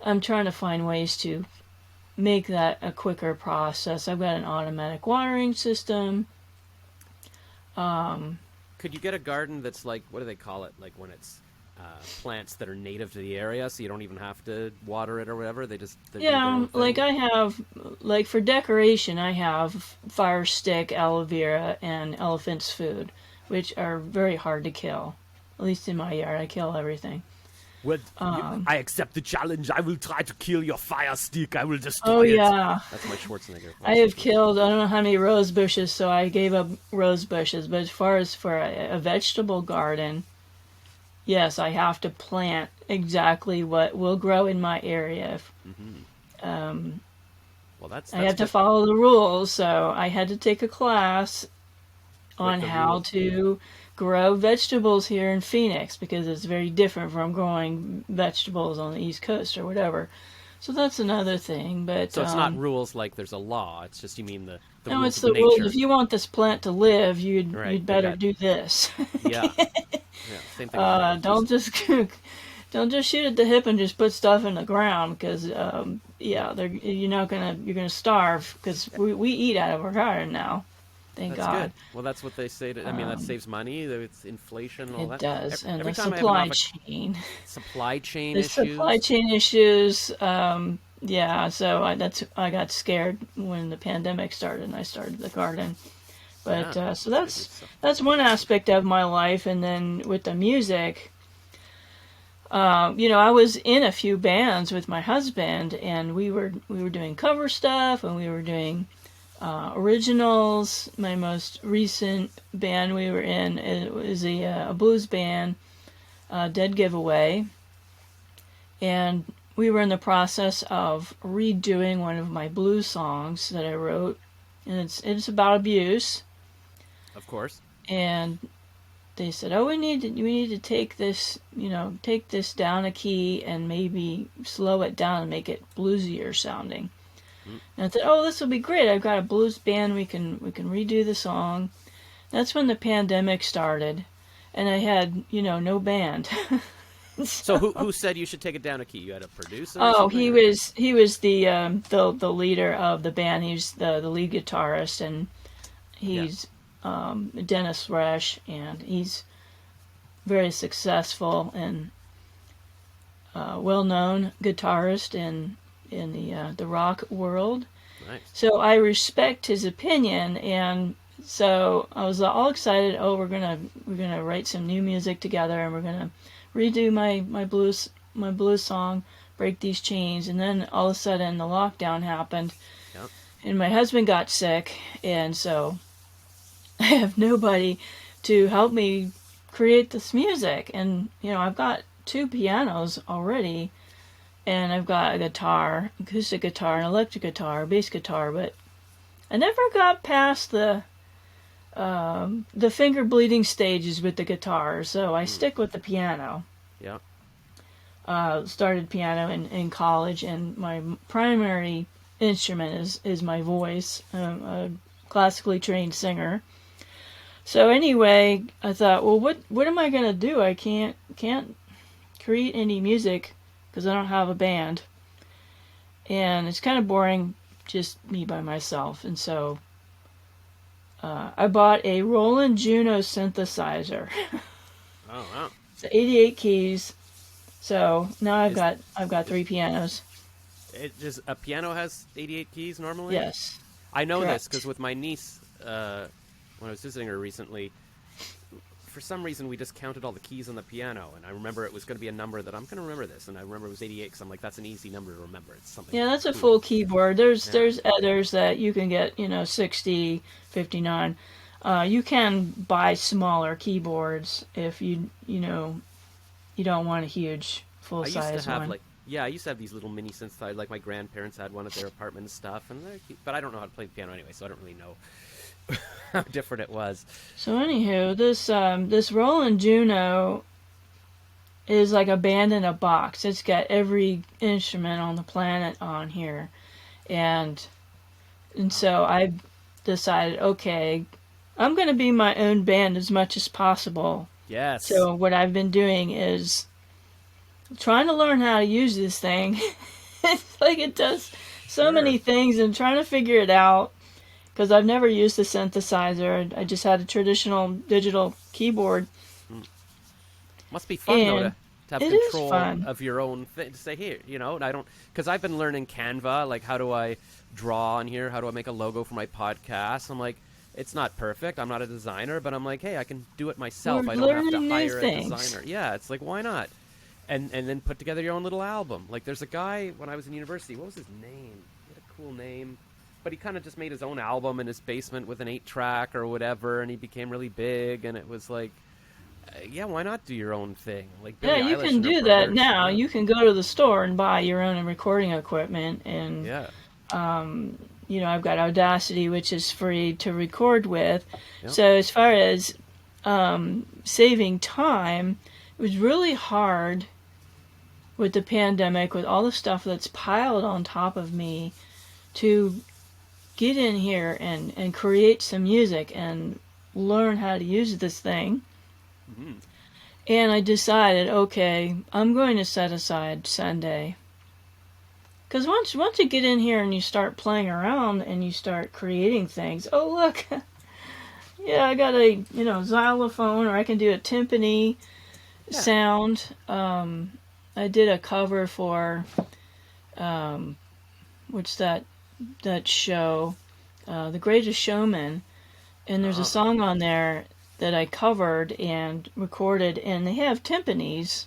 I'm trying to find ways to make that a quicker process. I've got an automatic watering system. Could you get a garden that's like, what do they call it? Like when it's plants that are native to the area, so you don't even have to water it or whatever. They do their Yeah, own like thing. I have, like for decoration, I have fire stick, aloe vera, and elephant's food, which are very hard to kill. At least in my yard, I kill everything. Well, I accept the challenge. I will try to kill your fire stick. I will Oh destroy it. yeah, That's my Schwarzenegger I voice. have killed I don't know how many rose bushes, so I gave up rose bushes. But as far as for a vegetable garden, yes, I have to plant exactly what will grow in my area. Hmm. Um, Well, I that's have to good. follow the rules, so I had to take a class Break on the how rules. to grow vegetables here in Phoenix because it's very different from growing vegetables on the East Coast or whatever. So that's another thing. But So it's not rules like there's a law. It's just you mean the no, rules it's of the rules. nature. If you want this plant to live, Right. you'd You better got do this. yeah. Yeah. Same thing with Don't language. just don't just shoot at the hip and just put stuff in the ground because yeah, you're gonna starve because we eat out of our garden now. Thank That's good. God. Well, that's what they say. I mean, that saves money. It's inflation and all It that. does, and Every the time I have an supply chain, supply chain the supply issues. chain issues. Yeah, so I got scared when the pandemic started and I started the garden. But Yeah, so that's good. So, that's one aspect of my life, and then with the music, I was in a few bands with my husband, and we were doing cover stuff, and we were doing originals. My most recent band we were in it was a blues band, Dead Giveaway, and we were in the process of redoing one of my blues songs that I wrote, and it's about abuse. of course. And they said, "Oh, we need to take this, take this down a key and maybe slow it down and make it bluesier sounding." Mm. And I said, "Oh, this will be great. I've got a blues band. We can redo the song." That's when the pandemic started, and I had no band. So So, who said you should take it down a key? You had a producer or oh, something? he Or? was the leader of the band. He's the lead guitarist, and Yeah. he's Dennis Rush, and he's very successful and well-known guitarist in the rock world. Nice. So I respect his opinion, and so I was all excited. Oh, we're gonna write some new music together, and we're gonna redo my blues song, Break These Chains. And then all of a sudden the lockdown happened, Yep. and my husband got sick, and so I have nobody to help me create this music. And I've got two pianos already, and I've got a guitar, acoustic guitar, an electric guitar, bass guitar, but I never got past the finger bleeding stages with the guitar, so I Mm. stick with the piano. Yeah. Started piano in college, and my primary instrument is my voice. I'm a classically trained singer. So anyway, I thought, well, what am I gonna do? I can't create any music because I don't have a band, and it's kind of boring, just me by myself. And so I bought a Roland Juno synthesizer. Oh wow. It's 88 keys. So now Is I've got is three pianos. it just a piano has 88 keys normally? Yes, I know this because correct. with my niece, when I was visiting her recently, for some reason we just counted all the keys on the piano, and I remember it was going to be a number that I'm going to remember this, and I remember it was 88 because I'm like, that's an easy number to remember. It's something Yeah, that's a cool. full keyboard. There's Yeah. there's others that you can get, 60, 59. You can buy smaller keyboards if you don't want a huge full I used to size have one. I used to have these little mini synthesizers, like my grandparents had one at their apartment and stuff, and but I don't know how to play the piano anyway, so I don't really know how different it was. So anywho, this Roland Juno is like a band in a box. It's got every instrument on the planet on here, and so I decided, okay, I'm going to be my own band as much as possible. Yes. So what I've been doing is trying to learn how to use this thing. It's like it does so Sure. many things, and trying to figure it out because I've never used a synthesizer. I just had a traditional digital keyboard, Mm. Must be fun though and to have it is control fun. of your own thing. To say here, and I don't because I've been learning Canva, like how do I draw on here? How do I make a logo for my podcast? I'm like, it's not perfect. I'm not a designer, but I'm like, hey, I can do it We're myself. I don't have to learning new hire a things. designer. Yeah, it's like why not? And then put together your own little album. Like there's a guy when I was in university. What was his name? He had a cool name. But he kind of just made his own album in his basement with an 8-track or whatever, and he became really big. And it was like, yeah, why not do your own thing? Like Yeah, Billie you Eilish can and her do that brothers. now. Yeah, You can go to the store and buy your own recording equipment, and yeah, I've got Audacity, which is free to record with. yeah. So as far as saving time, it was really hard with the pandemic, with all the stuff that's piled on top of me, to get in here and create some music and learn how to use this thing. Mm-hmm. And I decided, okay, I'm going to set aside Sunday. Because once you get in here and you start playing around and you start creating things, oh look, yeah, I got a xylophone, or I can do a timpani sound. I did a cover for what's that show, The Greatest Showman, and there's a song on there that I covered and recorded, and they have timpanis,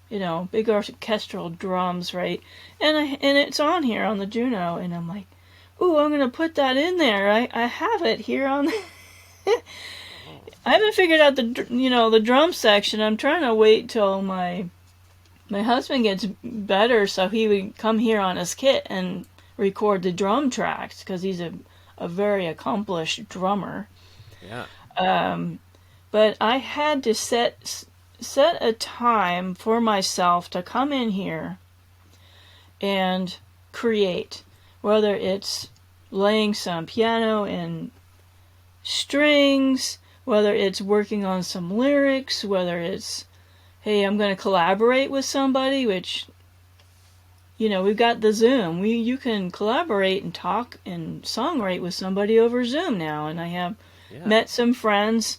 big orchestral drums, right? And it's on here on the Juno, and I'm like, ooh, I'm gonna put that in there. I have it here on. I haven't figured out the drum section. I'm trying to wait till my husband gets better so he would come here on his kit and record the drum tracks, because he's a very accomplished drummer. Yeah. But I had to set a time for myself to come in here and create, whether it's laying some piano and strings, whether it's working on some lyrics, whether it's, hey, I'm going to collaborate with somebody, which, we've got the Zoom. You can collaborate and talk and songwrite with somebody over Zoom now, and I have met some friends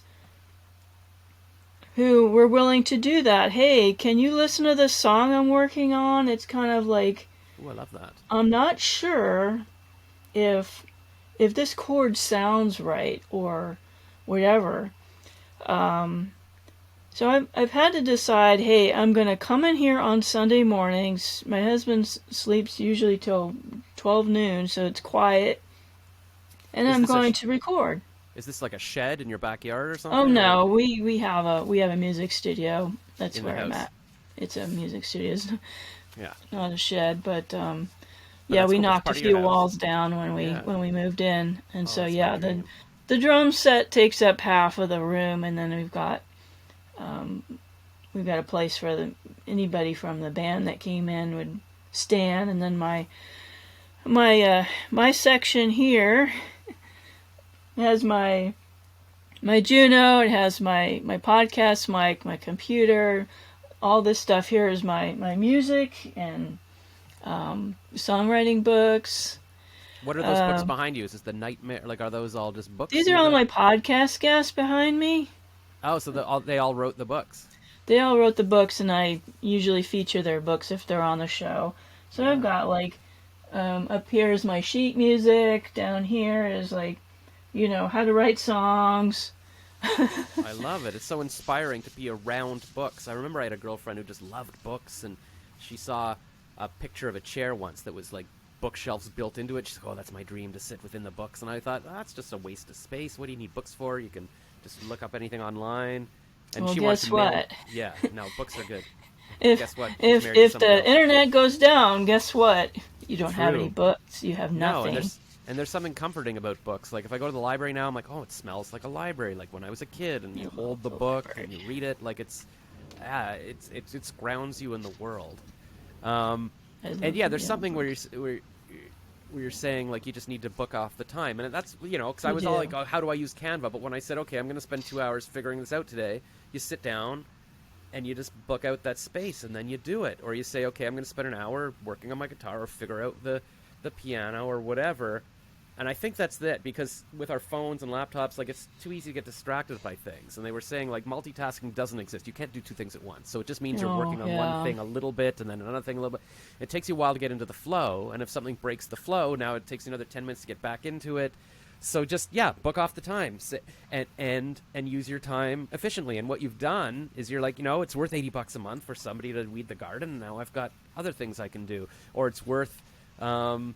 who were willing to do that. Hey, can you listen to this song I'm working on? It's kind of like, ooh, I love that. I'm not sure if this chord sounds right or whatever. So I've had to decide, hey, I'm going to come in here on Sunday mornings. My husband sleeps usually till 12 noon, so it's quiet. And I'm going to record. Is this like a shed in your backyard or something? Oh no, we have a music studio. That's where I'm at. It's a music studio. It's not a shed, but we knocked a few walls down when we moved in, and so the drum set takes up half of the room, and then we've got a place for anybody from the band that came in would stand, and then my section here has my Juno, it has my podcast mic, my computer, all this stuff here is my music and songwriting books. What are those books behind you? Is this the Nightmare? Like, are those all just books? These are all my podcast guests behind me. Oh, so they all wrote the books. They all wrote the books, and I usually feature their books if they're on the show. So I've got up here is my sheet music. Down here is how to write songs. I love it. It's so inspiring to be around books. I remember I had a girlfriend who just loved books, and she saw a picture of a chair once that was like bookshelves built into it. She's like, oh, that's my dream, to sit within the books. And I thought, that's just a waste of space. What do you need books for? You can just look up anything online. And well, she guess what? No, books are good. Guess what? If the internet goes down, guess what? You don't have any books. You have nothing. No, and there's something comforting about books. Like, if I go to the library now, I'm like, oh, it smells like a library, like when I was a kid, and you hold the book and you read it, like it grounds you in the world. And there's something where you're saying, like, you just need to book off the time, and that's, because I was all like, oh, how do I use Canva? But when I said, okay, I'm going to spend 2 hours figuring this out today, you sit down and you just book out that space, and then you do it. Or you say, okay, I'm going to spend an hour working on my guitar, or figure out the piano or whatever. And I think that's it, because with our phones and laptops, like, it's too easy to get distracted by things. And they were saying, like, multitasking doesn't exist. You can't do two things at once. So it just means you're working on one thing a little bit, and then another thing a little bit. It takes you a while to get into the flow, and if something breaks the flow, now it takes you another 10 minutes to get back into it. So just, book off the time and use your time efficiently. And what you've done is you're like, it's worth $80 a month for somebody to weed the garden, and now I've got other things I can do. Or it's worth... what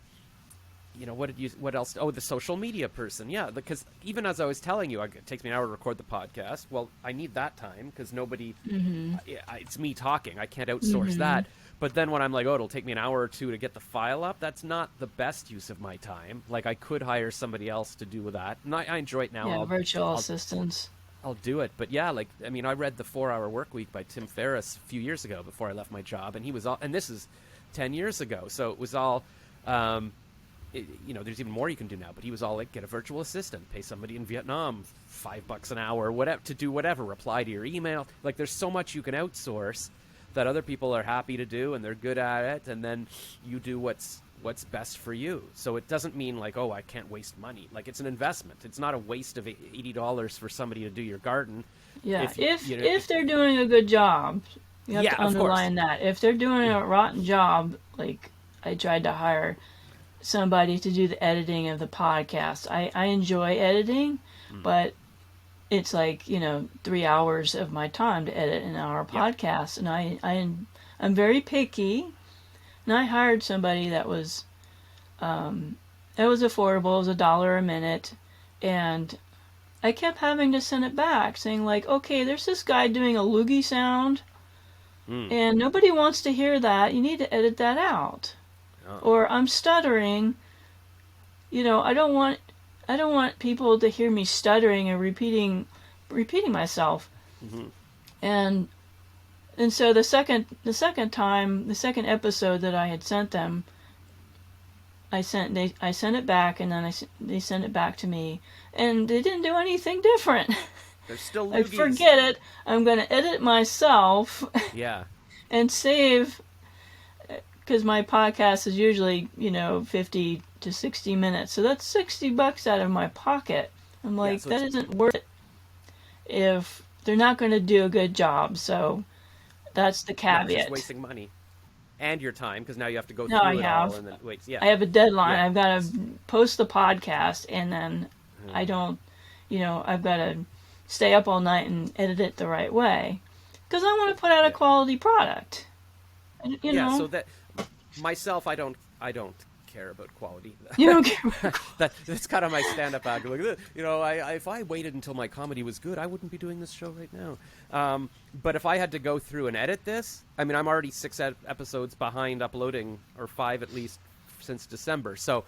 else? Oh, the social media person. Yeah, because even as I was telling you, it takes me an hour to record the podcast. Well, I need that time because nobody, it's me talking. I can't outsource that. But then when I'm like, oh, it'll take me an hour or two to get the file up, that's not the best use of my time. Like, I could hire somebody else to do that. And I enjoy it now. Yeah, virtual assistants. I'll do it. But yeah, like, I mean, I read The 4-Hour Workweek by Tim Ferriss a few years ago before I left my job, and he was all, and this is 10 years ago, so it was all, you know, there's even more you can do now, but he was all like, get a virtual assistant, pay somebody in Vietnam $5 an hour, whatever, to do whatever, reply to your email. Like, there's so much you can outsource that other people are happy to do, and they're good at it, and then you do what's best for you. So it doesn't mean like, oh, I can't waste money. Like, it's an investment. It's not a waste of $80 for somebody to do your garden. Yeah, if they're doing a good job, you have to underline that. If they're doing a rotten job, like I tried to hire somebody to do the editing of the podcast. I enjoy editing, but it's like, you know, 3 hours of my time to edit an hour podcast, and I'm very picky. And I hired somebody that was affordable. It was $1 a minute, and I kept having to send it back, saying like, okay, there's this guy doing a loogie sound, and nobody wants to hear that. You need to edit that out. Oh. Or I'm stuttering. You know, I don't want people to hear me stuttering and repeating myself. And so the second episode that I had sent them, I sent it back, and then they sent it back to me, and they didn't do anything different. They're still like, forget it. I'm going to edit myself. Yeah. And save, because my podcast is usually, you know, 50 to 60 minutes, so that's $60 out of my pocket. I'm like, that isn't worth it if they're not going to do a good job. So that's the caveat. It's just wasting money and your time, because now you have to go through it all and then wait. Yeah, I have a deadline. I've got to post the podcast, and then I don't, you know, I've got to stay up all night and edit it the right way, because I want to put out a quality product. You know? So that myself, I don't care about quality. You don't care. That's kind of my stand-up act. Like, you know, if I waited until my comedy was good, I wouldn't be doing this show right now. But if I had to go through and edit this, I mean, I'm already 6 episodes behind uploading, or 5 at least, since December. So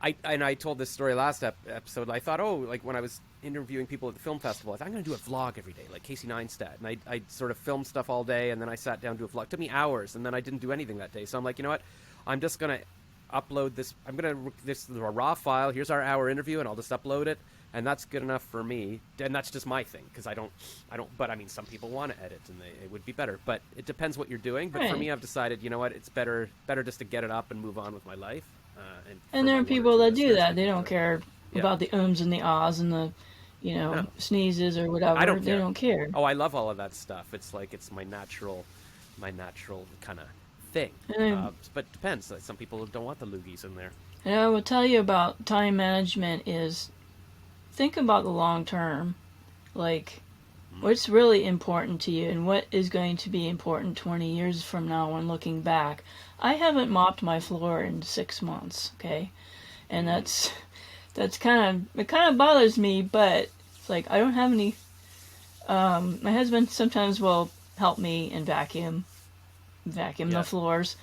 I told this story last episode. I thought, like when I was interviewing people at the film festival, I thought, I'm going to do a vlog every day, like Casey Neistat. And I sort of filmed stuff all day, and then I sat down to do a vlog. It took me hours, and then I didn't do anything that day. So I'm like, you know what? I'm just going to upload this. This is a raw file. Here's our hour interview, and I'll just upload it. And that's good enough for me. And that's just my thing, because I don't, but I mean, some people want to edit, and it would be better. But it depends what you're doing. But for me, I've decided, you know what? It's better just to get it up and move on with my life. And there are people that do that. They don't care about the ums and the ahs and the, you know, sneezes or whatever. They don't care. Oh, I love all of that stuff. It's like, it's my natural kind of thing. But it depends. Some people don't want the loogies in there. And I will tell you about time management is, think about the long term. Like, what's really important to you, and what is going to be important 20 years from now when looking back. I haven't mopped my floor in 6 months, okay? And that's kind of bothers me, but it's like, I don't have any, my husband sometimes will help me and vacuum the floors.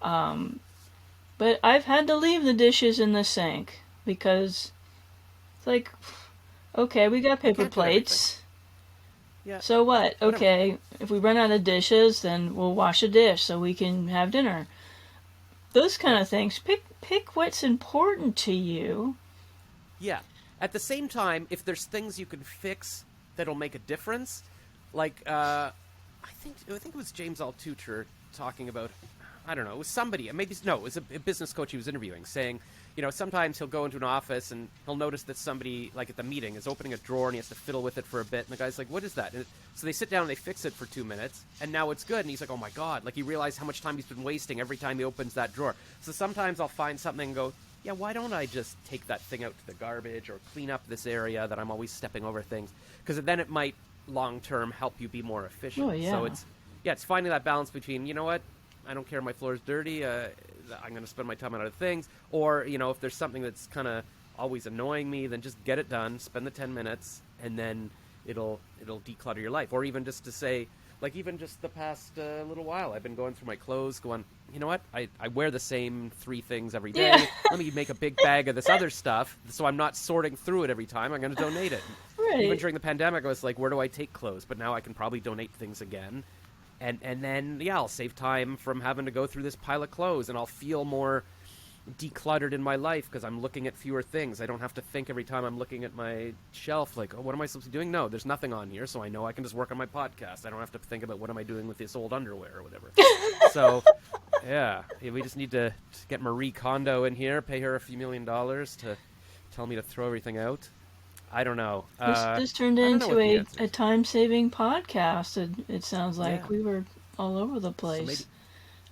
But I've had to leave the dishes in the sink, because it's like, okay, we got paper plates. Yeah. So what? Okay, if we run out of dishes, then we'll wash a dish so we can have dinner. Those kind of things. Pick what's important to you. Yeah. At the same time, if there's things you can fix that'll make a difference, like I think it was James Altucher talking about, I don't know, it was somebody, maybe it was a business coach he was interviewing, saying, you know, sometimes he'll go into an office and he'll notice that somebody, like at the meeting, is opening a drawer and he has to fiddle with it for a bit. And the guy's like, what is that? So they sit down and they fix it for 2 minutes, and now it's good. And he's like, oh my God. Like, he realized how much time he's been wasting every time he opens that drawer. So sometimes I'll find something and go, yeah, why don't I just take that thing out to the garbage, or clean up this area that I'm always stepping over things? Because then it might long-term help you be more efficient. Oh, yeah. So it's finding that balance between, you know what, I don't care if my floor is dirty, I'm going to spend my time on other things. Or, you know, if there's something that's kind of always annoying me, then just get it done, spend the 10 minutes, and then it'll declutter your life. Or even just to say, like, even just the past little while, I've been going through my clothes going, you know what, I wear the same 3 things every day. Yeah. Let me make a big bag of this other stuff, so I'm not sorting through it every time. I'm going to donate it. even Right. during the pandemic, I was like, where do I take clothes? But now I can probably donate things again. And then, yeah, I'll save time from having to go through this pile of clothes, and I'll feel more decluttered in my life because I'm looking at fewer things. I don't have to think every time I'm looking at my shelf, like, oh, what am I supposed to be doing? No, there's nothing on here, so I know I can just work on my podcast. I don't have to think about what am I doing with this old underwear or whatever. So, yeah, we just need to get Marie Kondo in here, pay her a few $1 million to tell me to throw everything out. I don't know. This turned I don't know into what the answer a is. time-saving podcast. It sounds like Yeah. we were all over the So maybe, place.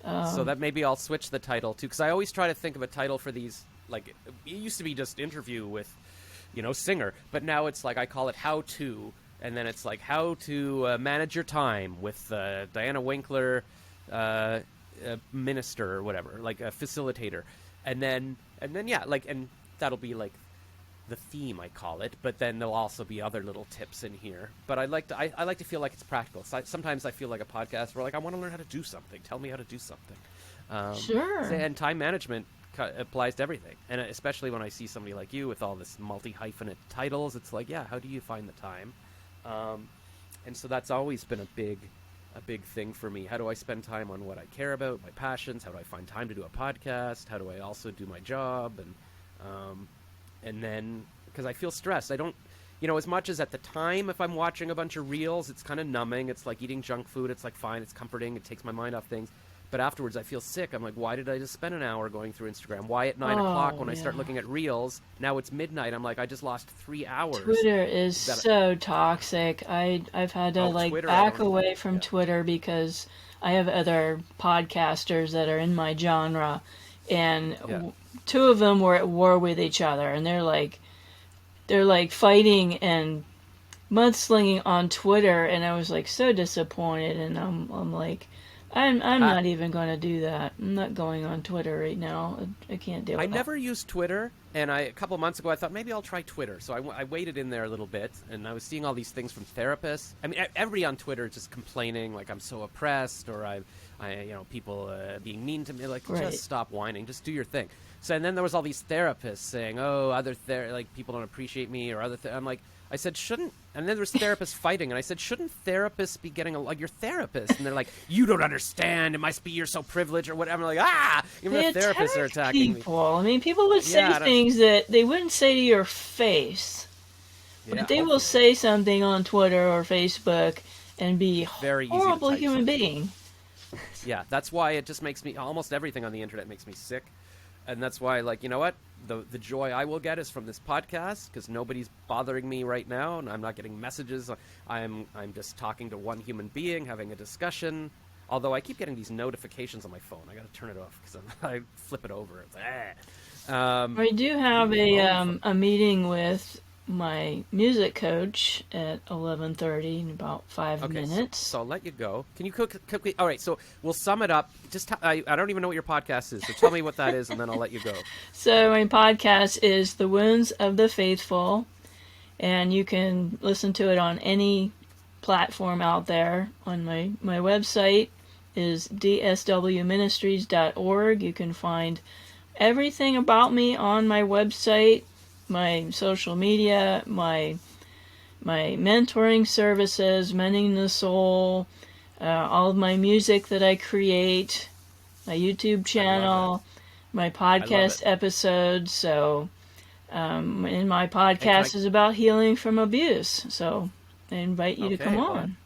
so that maybe I'll switch the title too, because I always try to think of a title for these. Like, it used to be just interview with, singer, but now it's like I call it How To, and then it's like How to Manage Your Time with Diana Winkler, minister or whatever, like a facilitator, and then yeah, like, and that'll be like the theme, I call it, but then there'll also be other little tips in here. But I like to feel like it's practical. So sometimes I feel like a podcast where, like, I want to learn how to do something. Tell me how to do something. Sure. And time management applies to everything, and especially when I see somebody like you with all this multi-hyphenate titles, it's like, yeah, how do you find the time? And so that's always been a big thing for me. How do I spend time on what I care about, my passions? How do I find time to do a podcast? How do I also do my job? And then, because I feel stressed, I don't, as much as at the time, if I'm watching a bunch of reels, it's kind of numbing. It's like eating junk food. It's like fine. It's comforting. It takes my mind off things. But afterwards, I feel sick. I'm like, why did I just spend an hour going through Instagram? Why at 9 o'clock when I start Yeah. looking at reels? Now it's midnight. I'm like, I just lost 3 hours. Twitter is That- so toxic. I've had to Twitter, I back don't- away from yeah. Twitter because I have other podcasters that are in my genre, and Yeah. two of them were at war with each other, and they're like fighting and mudslinging on Twitter, and I was like so disappointed, and I'm like, I'm not even going to do that. I'm not going on Twitter right now. I can't deal I with never used Twitter, and a couple of months ago I thought maybe I'll try Twitter. So I waited in there a little bit, and I was seeing all these things from therapists. I mean, everybody on Twitter is just complaining, like I'm so oppressed, or people being mean to me. Like, Right. just stop whining, just do your thing. So and then there was all these therapists saying, oh, like people don't appreciate me, or other. I'm like, I said, shouldn't. And then there was therapists fighting, and I said, shouldn't therapists be getting like your therapist? And they're like, you don't understand. It must be you're so privileged or whatever. I'm like, even They the therapists are attack attacking me. people. I mean, people would say Yeah, that's- things that they wouldn't say to your face, Yeah, but they will hopefully. say something on Twitter or Facebook and be a Very easy to horrible type human something. being. Yeah, that's why it just makes me, almost everything on the internet makes me sick. And that's why, like, you know what? The joy I will get is from this podcast, because nobody's bothering me right now, and I'm not getting messages. I'm just talking to one human being, having a discussion. Although I keep getting these notifications on my phone. I got to turn it off because I flip it over. It's like, I do have a meeting with my music coach at 11:30 in about 5 Okay, minutes. so I'll let you go. Can you quickly? All right, so we'll sum it up. Just I don't even know what your podcast is, so tell me what that is, and then I'll let you go. So my podcast is The Wounds of the Faithful, and you can listen to it on any platform out there. On my website is dswministries.org. You can find everything about me on my website, my social media, my mentoring services, Mending the Soul, all of my music that I create, my YouTube channel, my podcast episodes. So, and my podcast is about healing from abuse. So, I invite you to come well, on.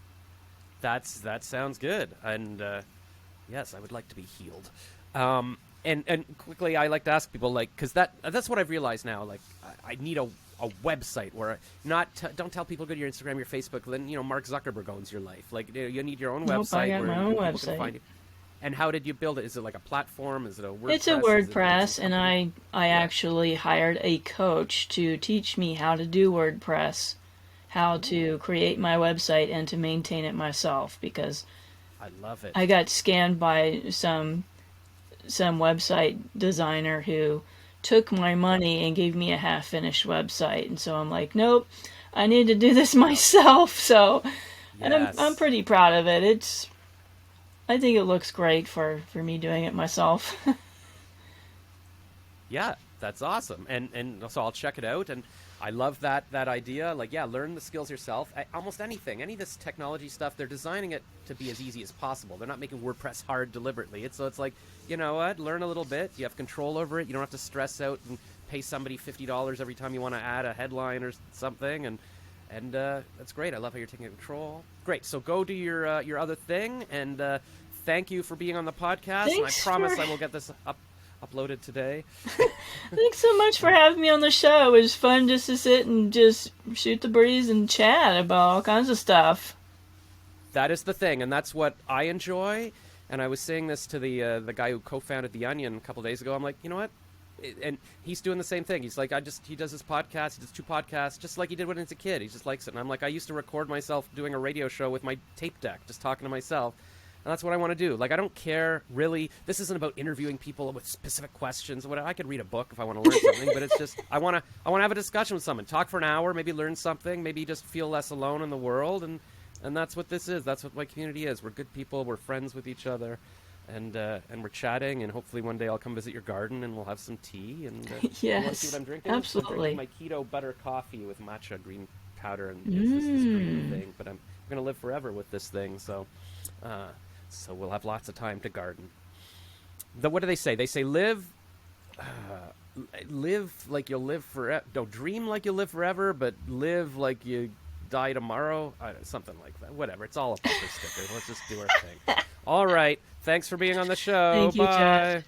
that sounds good, and yes, I would like to be healed. And quickly, I like to ask people, like, because that's what I've realized now. Like, I need a website where don't tell people go to your Instagram, your Facebook. Then Mark Zuckerberg owns your life. Like, you need your own Nope, website I got where my own people website. can find you. And how did you build it? Is it like a platform? Is it a WordPress? It's a Is it WordPress, some and company? I actually hired a coach to teach me how to do WordPress, how to create my website, and to maintain it myself, because I love it. I got scammed by some website designer who took my money and gave me a half-finished website, and so I'm like, nope, I need to do this myself. So, and Yes. I'm pretty proud of it. I think it looks great for me doing it myself. Yeah, that's awesome. And so I'll check it out. And I love that idea. Like, yeah, learn the skills yourself. Almost anything, any of this technology stuff, they're designing it to be as easy as possible. They're not making WordPress hard deliberately. It's like, you know what? Learn a little bit. You have control over it. You don't have to stress out and pay somebody $50 every time you want to add a headline or something. And that's great. I love how you're taking control. Great. So go do your other thing. And thank you for being on the podcast. And I promise I will get this uploaded today. Thanks so much for having me on the show. It was fun just to sit and just shoot the breeze and chat about all kinds of stuff. That is the thing, and that's what I enjoy. And I was saying this to the guy who co-founded The Onion a couple days ago. I'm like, you know what? And he's doing the same thing. He's like, he does his podcast. He does 2 podcasts, just like he did when he was a kid. He just likes it. And I'm like, I used to record myself doing a radio show with my tape deck, just talking to myself. And that's what I want to do. Like, I don't care, really. This isn't about interviewing people with specific questions. I could read a book if I want to learn something, but it's just, I want to have a discussion with someone. Talk for an hour, maybe learn something, maybe just feel less alone in the world. And that's what this is. That's what my community is. We're good people. We're friends with each other. And we're chatting. And hopefully one day I'll come visit your garden and we'll have some tea. And yes, you want to see what I'm drinking? absolutely. I'm drinking my keto butter coffee with matcha green powder. And it's this green thing. But I'm going to live forever with this thing. So we'll have lots of time to garden. What do they say? They say live like you'll live forever. No, dream like you'll live forever, but live like you die tomorrow. Something like that. Whatever. It's all a bumper sticker. Let's just do our thing. All right. Thanks for being on the show. Thank you, Bye. Jeff.